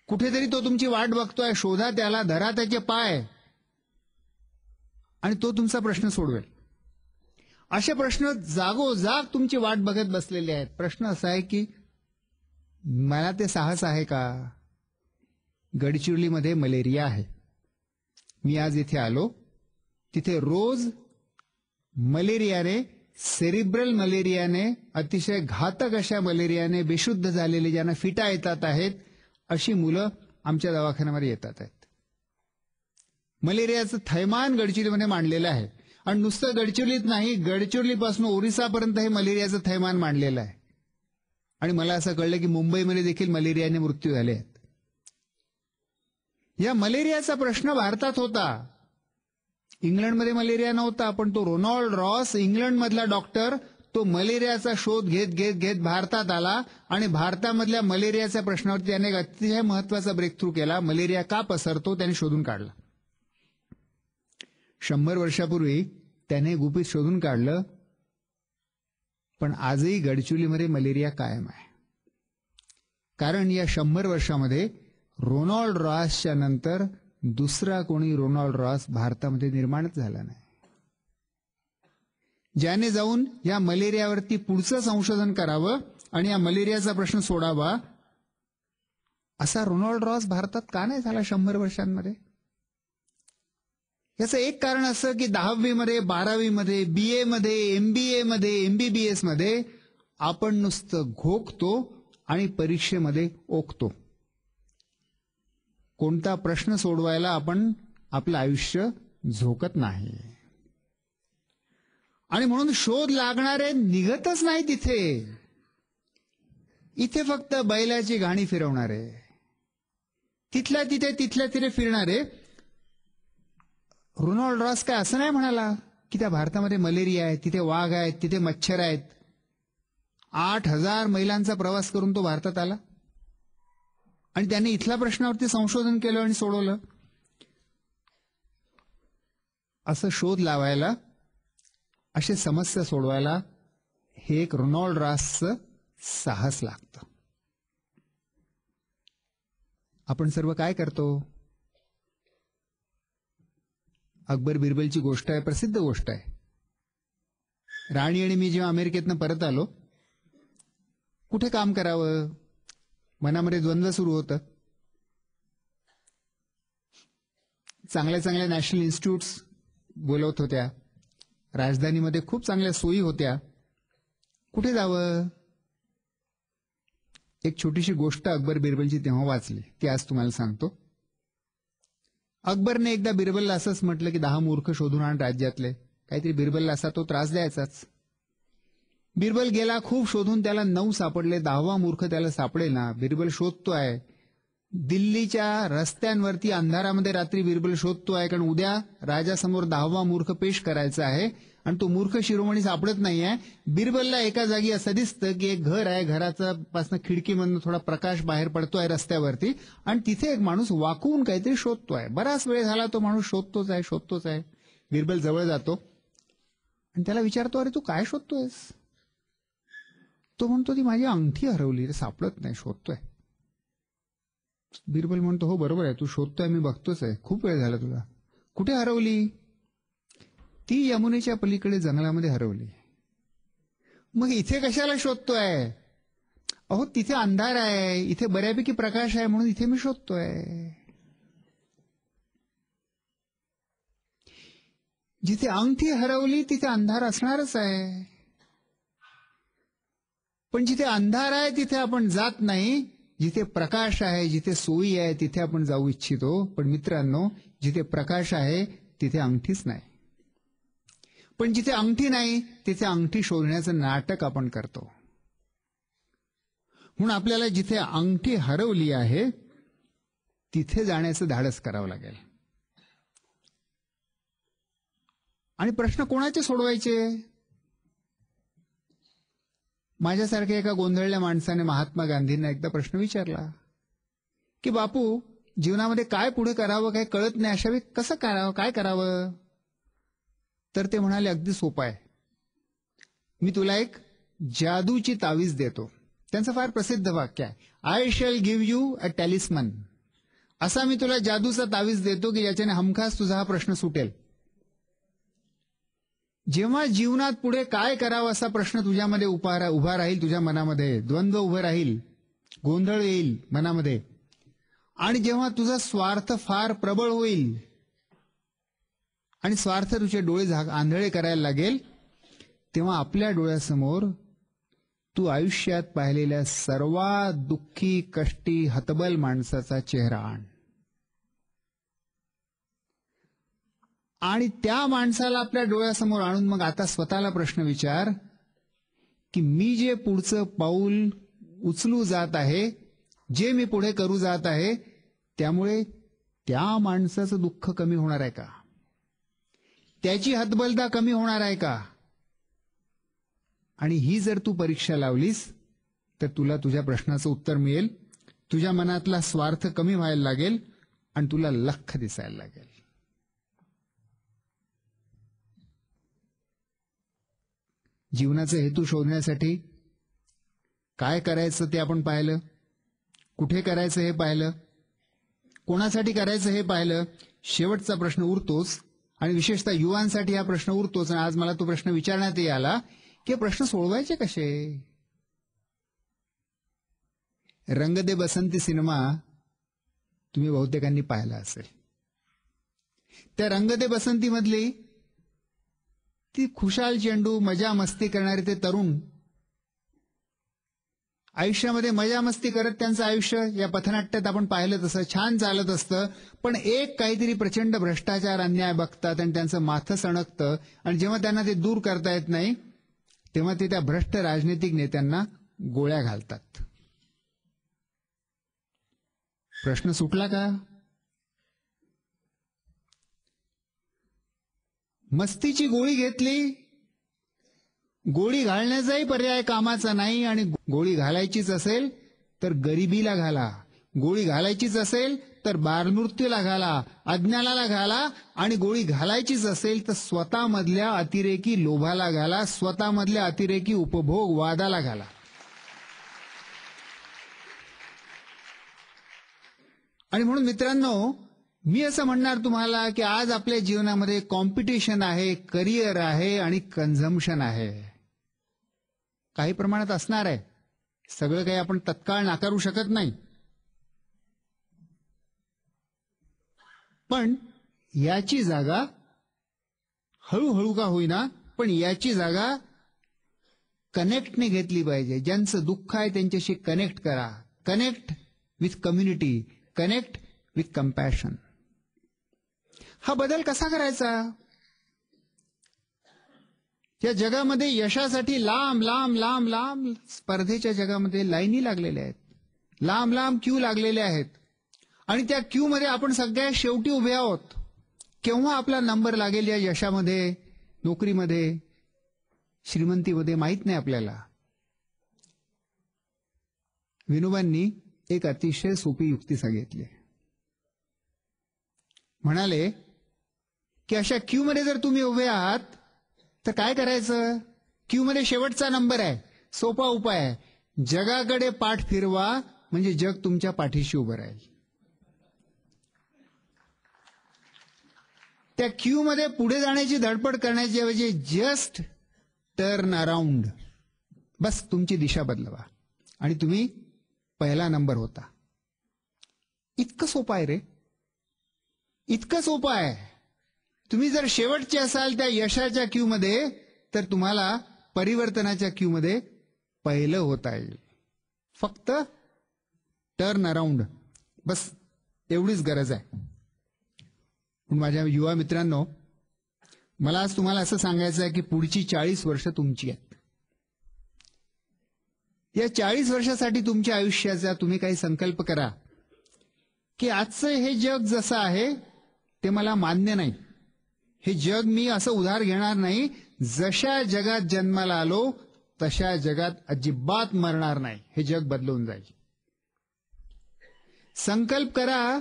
कुठेतरी तो तुमची वाट बघतोय. शोधा त्याला, धरा त्याचे पाय आणि तो तुमचा प्रश्न सोडवेल. असे प्रश्न जागोजाग तुमची वाट बघत बसलेले आहेत. प्रश्न असा आहे की मला ते साहस आहे का? गडचिरोलीमध्ये मलेरिया आहे. मी आज इथे आलो, तिथे रोज मलेरियाने, सेरिब्रल मलेरियाने, अतिशय घातक अशा मलेरियाने बेशुद्ध झालेले, ज्यांना फिटा येतात आहेत, अशी मुलं आमच्या दवाखान्यामध्ये येतात आहेत. मलेरियाचं थैमान गडचिरोलीमध्ये मांडलेलं आहे. आणि नुसतं गडचिरोलीत नाही, गडचिरोलीपासून ओरिसापर्यंत हे मलेरियाचं थैमान मांडलेलं आहे. आणि मला असं कळलं की मुंबईमध्ये देखील मलेरियाने मृत्यू झाले आहेत. या मलेरियाचा प्रश्न भारतात होता. इंग्लंडमध्ये मलेरिया नव्हता, पण तो रोनाल्ड रॉस, इंग्लंडमधला डॉक्टर, तो मलेरियाचा शोध घेत घेत घेत भारतात आला आणि भारतामधल्या मलेरियाच्या प्रश्नावरती त्याने एक अतिशय महत्वाचा ब्रेक थ्रू केला. मलेरिया का पसरतो त्याने शोधून काढला. 100 वर्षापूर्वी त्याने गुपित शोधून काढलं. पण आजही गडचिरोलीमध्ये मलेरिया कायम आहे. कारण या 100 वर्षामध्ये रोनाल्ड रॉसच्या नंतर दुसरा कोणी रोनाल्ड रॉस भारतामध्ये निर्माणच झाला नाही, ज्याने जाऊन या मलेरियावरती पुढचं संशोधन करावं आणि या मलेरियाचा प्रश्न सोडावा. असा रोनाल्ड रॉस भारतात का नाही झाला 100 वर्षांमध्ये? याचं एक कारण असं की 10वी मध्ये, 12वी मध्ये, BA मध्ये, MBA मध्ये, MBBS मध्ये आपण नुसतं घोकतो आणि परीक्षेमध्ये ओकतो. कोणता प्रश्न सोडवायला आपण आपलं आयुष्य झोकत नाही. आणि म्हणून शोध लागणारे निघतच नाही तिथे. इथे फक्त बैलाची गाणी फिरवणारे, तिथल्या तिथे फिरणारे. रोनाल्ड रॉस काय असं नाही म्हणाला की त्या भारतामध्ये मलेरिया आहे, तिथे वाघ आहेत, तिथे मच्छर आहेत. 8,000 मैलांचा प्रवास करून तो भारतात आला आणि त्याने इथल्या प्रश्नावरती संशोधन केलं आणि सोडवलं. असं शोध लावायला, अशी समस्या सोडवायला हे एक रोनाल्ड रॉसचं साहस लागतं. आपण सर्व काय करतो? अकबर बिरबलची गोष्ट आहे, प्रसिद्ध गोष्ट आहे. राणी आणि मी जेव्हा अमेरिकेतनं परत आलो, कुठे काम करावं मनामध्ये द्वंद्व सुरू होतं. चांगल्या चांगल्या नॅशनल इन्स्टिट्यूट्स बोलवत होत्या, राजधानीमध्ये खूप चांगल्या सोयी होत्या. कुठे जावं? एक छोटीशी गोष्ट अकबर बिरबलची तेव्हा वाचली, ती आज तुम्हाला सांगतो. अकबरने एकदा बिरबलला असंच म्हटलं की 10 मूर्ख शोधून आण राज्यातले. काहीतरी बिरबलला असा तो त्रास द्यायचाच. बिरबल गेला, खूप शोधून त्याला 9 सापडले. 10वा मूर्ख त्याला सापडेना. बिरबल शोधतोय दिल्लीच्या रस्त्यांवरती, अंधारामध्ये रात्री बिरबल शोधतोय, कारण उद्या राजासमोर 10वा मूर्ख पेश करायचा आहे आणि तो मूर्ख शिरोमणी सापडत नाहीये. बिरबलला एका जागी असं दिसतं की एक घर आहे, घराचा पासून खिडकीमधून थोडा प्रकाश बाहेर पडतोय रस्त्यावरती आणि तिथे एक माणूस वाकवून काहीतरी शोधतोय. बराच वेळ झाला तो माणूस शोधतोच आहे. बिरबल जवळ जातो आणि त्याला विचारतो, अरे तू काय शोधतोयस? तो म्हणतो, ती माझी अंगठी हरवली, सापडत नाही, शोधतोय. बिरबल म्हणतो, हो बरोबर आहे, तू शोधतोय, मी बघतोच आहे, खूप वेळ झाला तुला. कुठे हरवली? ती यमुनेच्या पलीकडे जंगलामध्ये हरवली. मग इथे कशाला शोधतोय? अहो तिथे अंधार आहे, इथे बऱ्यापैकी प्रकाश आहे म्हणून इथे मी शोधतोय. जिथे अंगठी हरवली तिथे अंधार असणारच आहे. पण जिथे अंधार आहे तिथे आपण जात नाही. जिथे प्रकाश आहे, जिथे सोयी आहे तिथे आपण जाऊ इच्छितो. पण मित्रांनो, जिथे प्रकाश आहे तिथे अंगठीच नाही. पण जिथे अंगठी नाही तिथे अंगठी शोधण्याचं नाटक आपण करतो. म्हणून आपल्याला जिथे अंगठी हरवली आहे तिथे जाण्याचं धाडस करावं लागेल. आणि प्रश्न कोणाचे सोडवायचे? माझ्यासारख्या एका गोंधळल्या माणसाने महात्मा गांधींना एकदा प्रश्न विचारला की बापू, जीवनामध्ये काय पुढे करावं काय कळत नाही, अशा वेळी कसं करावं, काय करावं? तर ते म्हणाले, अगदी सोपं आहे, मी तुला एक जादूची तावीज देतो. त्यांचं फार प्रसिद्ध वाक्य आहे, I shall give you a talisman. असा मी तुला जादूचा तावीज देतो की ज्याच्याने हमखास तुझा हा प्रश्न सुटेल. जेव्हा जीवनात पुढे काय करावं असा प्रश्न तुझ्यामध्ये उभा राहील, तुझ्या मनामध्ये द्वंद्व उभं राहील, गोंधळ येईल मनामध्ये, आणि जेव्हा तुझा स्वार्थ फार प्रबळ होईल आणि स्वार्थ तुझे डोळे आंधळे करायला लागेल, तेव्हा आपल्या डोळ्यासमोर तू आयुष्यात पाहिलेल्या सर्वात दुःखी, कष्टी, हतबल माणसाचा चेहरा आण. आणि त्या माणसाला आपल्या डोळ्यासमोर आणून मग आता स्वतःला प्रश्न विचार की मी जे पुढचं पाऊल उचलू जात आहे, जे मी पुढे करू जात आहे, त्यामुळे त्या माणसाचं दुःख कमी होणार आहे का? त्याची हतबलता कमी होणार आहे का? आणि ही जर तू परीक्षा लावलीस तर तुला तुझ्या प्रश्नाचं उत्तर मिळेल. तुझ्या मनातला स्वार्थ कमी व्हायला लागेल आणि तुला लख्ख दिसायला लागेल. जीवनाचा हेतू शोधण्यासाठी काय करायचं ते आपण पाहिलं, कुठे करायचं हे पाहिलं, कोणासाठी करायचं हे पाहिलं. शेवटचा प्रश्न उरतोच, आणि विशेषतः युवांसाठी हा प्रश्न उरतोच. आणि आज मला तो प्रश्न विचारण्यात आला की प्रश्न सोडवायचे कसे? रंग दे बसंती सिनेमा तुम्ही बहुतेकांनी पाहिला असेल. त्या रंग दे बसंती मधली ती खुशाल चेंडू, मजा मस्ती करणारे ते तरुण आयुष्यामध्ये मजा मस्ती करत त्यांचं आयुष्य या पथनाट्यात आपण पाहिलं तसं छान चालत असतं. पण एक काहीतरी प्रचंड भ्रष्टाचार, अन्याय बघतात आणि त्यांचं माथं सणकतं. आणि जेव्हा त्यांना ते दूर करता येत नाही तेव्हा ते त्या भ्रष्ट राजनीतिक नेत्यांना गोळ्या घालतात. प्रश्न सुटला का? मस्तीची गोळी घेतली, गोळी घालण्याचाही पर्याय कामाचा नाही. आणि गोळी घालायचीच असेल तर गरिबीला घाला, गोळी घालायचीच असेल तर बालमृत्यूला घाला, अज्ञानाला घाला, आणि गोळी घालायचीच असेल तर स्वतःमधल्या अतिरेकी लोभाला घाला, स्वतःमधल्या अतिरेकी उपभोगवादाला घाला. आणि म्हणून मित्रांनो, मी असं म्हणणार तुम्हाला की आज आपल्या जीवनामध्ये कॉम्पिटिशन आहे, करिअर आहे आणि कन्झम्पशन आहे. काही प्रमाणात असणार आहे, सगळं काही आपण तत्काळ नाकारू शकत नाही. पण याची जागा हळूहळू का होईना, पण याची जागा कनेक्टने घेतली पाहिजे. ज्यांचं दुःख आहे त्यांच्याशी कनेक्ट करा. Connect with community, connect with compassion. हा बदल कसा करायचा? या जगामध्ये यशासाठी लांब लांब लांब लांब स्पर्धेच्या जगामध्ये लाईनी लागलेल्या आहेत, लांब लांब क्यू लागलेले आहेत. आणि त्या क्यू मध्ये आपण सगळ्यात शेवटी उभे आहोत. केव्हा आपला नंबर लागेल या यशामध्ये, नोकरीमध्ये, श्रीमंतीमध्ये माहित नाही आपल्याला. विनोबांनी एक अतिशय सोपी युक्ती सांगितली. म्हणाले की अशा क्यू मध्ये जर तुम्ही उभे आहात तर काय करायचं? क्यू मध्ये शेवटचा नंबर आहे, सोपा उपाय आहे, जगाकडे पाठ फिरवा, म्हणजे जग तुमच्या पाठीशी उभं राहील. त्या क्यू मध्ये पुढे जाण्याची धडपड करण्याची ऐवजी जस्ट टर्न अराउंड, बस तुमची दिशा बदलवा आणि तुम्ही पहिला नंबर होता. इतकं सोपं आहे रे, इतकं सोपं आहे. तुम्ही जर शेवटचे असाल त्या यशाच्या क्यू मध्ये, तर तुम्हाला परिवर्तनाच्या क्यू मध्ये पहिलं होता येईल. फक्त टर्न अराउंड, बस एवढीच गरज आहे. पण माझ्या युवा मित्रांनो, मला आज तुम्हाला असं सांगायचं आहे की पुढची 40 वर्ष तुमची आहेत. या 40 वर्षासाठी तुमच्या आयुष्याचा तुम्ही काही संकल्प करा की आजचं हे जग जसं आहे ते मला मान्य नाही. हे जग मी असं उधार घेणार नाही. जशा जगात जन्माला आलो तशा जगात अजिबात मरणार नाही. हे जग बदलून जाईल. संकल्प करा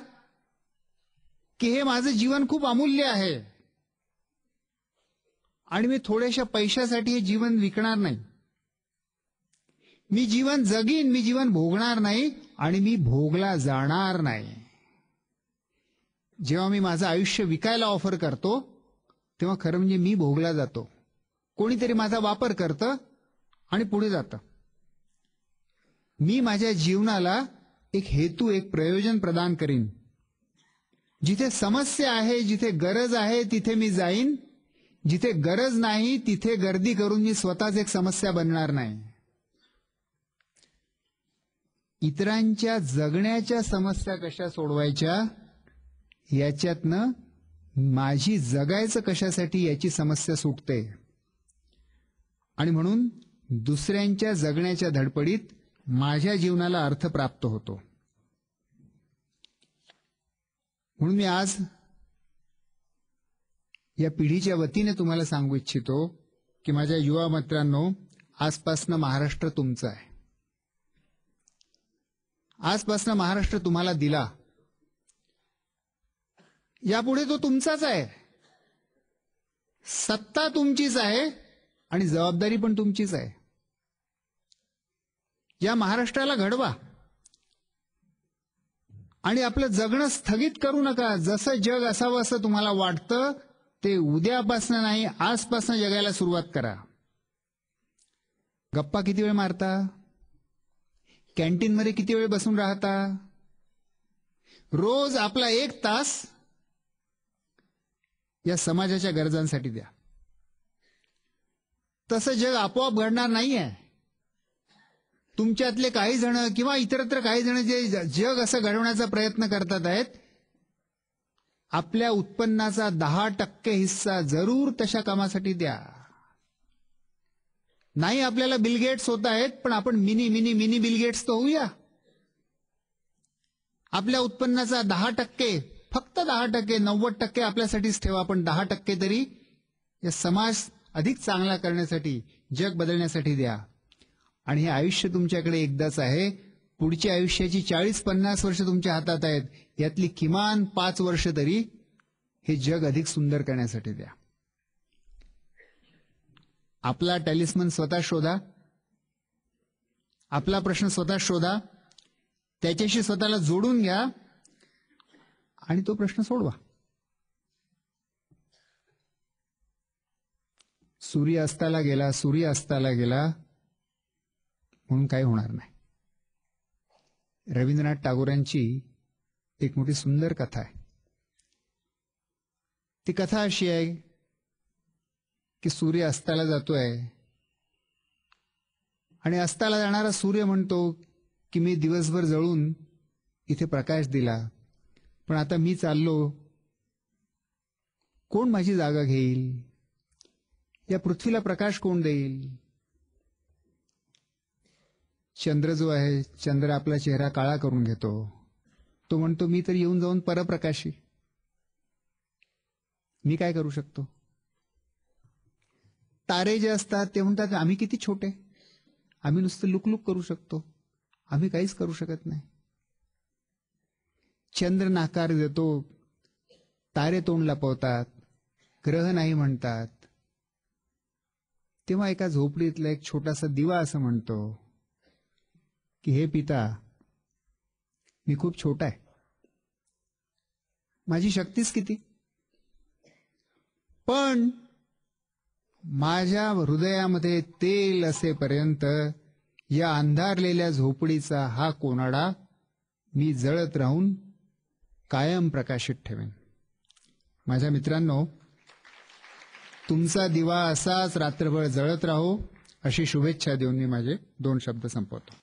की हे माझं जीवन खूप अमूल्य आहे आणि मी थोड्याशा पैशासाठी हे जीवन विकणार नाही. मी जीवन जगीन, मी जीवन भोगणार नाही आणि मी भोगला जाणार नाही. जेव्हा मी माझं आयुष्य विकायला ऑफर करतो तेव्हा खरं म्हणजे मी भोगला जातो. कोणीतरी माझा वापर करतं आणि पुढे जातं. मी माझ्या जीवनाला एक हेतू, एक प्रयोजन प्रदान करीन. जिथे समस्या आहे, जिथे गरज आहे तिथे मी जाईन. जिथे गरज नाही तिथे गर्दी करून मी स्वतःच एक समस्या बनणार नाही. इतरांच्या जगण्याच्या समस्या कशा सोडवायच्या याच्यातनं माझी जगायचं कशासाठी याची समस्या सुटते. आणि म्हणून दुसऱ्यांच्या जगण्याच्या धडपडीत माझ्या जीवनाला अर्थ प्राप्त होतो. म्हणून मी आज या पिढीच्या वतीने तुम्हाला सांगू इच्छितो की माझ्या युवा मित्रांनो, आजपासनं महाराष्ट्र तुमचा आहे. आजपासनं महाराष्ट्र तुम्हाला दिला, यापुढे तो तुमचाच आहे. सत्ता तुमचीच आहे आणि जबाबदारी पण तुमचीच आहे. या महाराष्ट्राला घडवा आणि आपलं जगणं स्थगित करू नका. जसं जग असावं असं तुम्हाला वाटतं ते उद्यापासनं नाही, आजपासनं जगायला सुरुवात करा. गप्पा किती वेळ मारता? कॅन्टीनमध्ये किती वेळ बसून राहता? रोज आपला 1 तास या समाजाच्या गरजांसाठी द्या. तसं जग आपोआप घडणार नाहीये. तुमच्यातले काही जण किंवा इतरत्र काही जण जे जग असं घडवण्याचा प्रयत्न करतात आहेत, आपल्या उत्पन्नाचा 10% हिस्सा जरूर तशा कामासाठी द्या. नाही आपल्याला बिल गेट्स होत आहेत, पण आपण mini mini mini Bill Gates तर होऊया. आपल्या उत्पन्नाचा 10%, फक्त 10%, 90% आपल्यासाठीच ठेवा, पण 10% तरी या समाज अधिक चांगला करण्यासाठी, जग बदलण्यासाठी द्या. आणि हे आयुष्य तुमच्याकडे एकदाच आहे. पुढच्या आयुष्याची 40-50 वर्ष तुमच्या हातात आहेत. यातली किमान 5 वर्ष तरी हे जग अधिक सुंदर करण्यासाठी द्या. आपला टॅलिस्मन स्वतः शोधा. आपला प्रश्न स्वतः शोधा. त्याच्याशी स्वतःला जोडून घ्या आणि तो प्रश्न सोडवा. सूर्य अस्ताला गेला, सूर्य अस्ताला गेला म्हणून काही होणार नाही. रवींद्रनाथ टागोरांची एक मोठी सुंदर कथा आहे. ती कथा अशी आहे की सूर्य अस्ताला जातोय आणि अस्ताला जाणारा सूर्य म्हणतो की मी दिवसभर जळून इथे प्रकाश दिला, पण आता मी चाललो, कोण माझी जागा घेईल? या पृथ्वीला प्रकाश कोण देईल? चंद्र जो आहे, चंद्र आपला चेहरा काळा करून घेतो. तो म्हणतो मी तर येऊन जाऊन परप्रकाशी, मी काय करू शकतो? तारे जे असतात ते म्हणतात आम्ही किती छोटे, आम्ही नुसतं लुकलुक करू शकतो, आम्ही काहीच करू शकत नाही. चंद्र नाकार देतो, तारे तोंड लपवतात, ग्रह नाही म्हणतात. तेव्हा एका झोपडीतला एक छोटासा दिवा असं म्हणतो की हे पिता, मी खूप छोटा आहे, माझी शक्तीच किती, पण माझ्या हृदयामध्ये तेल असेपर्यंत या अंधारलेल्या झोपडीचा हा कोनाडा मी जळत राहून कायम प्रकाशित ठेवेन. माझ्या मित्रांनो, तुमचा दिवा असाच रात्रभर जळत राहो अशी शुभेच्छा देऊन मी माझे 2 शब्द संपवतो.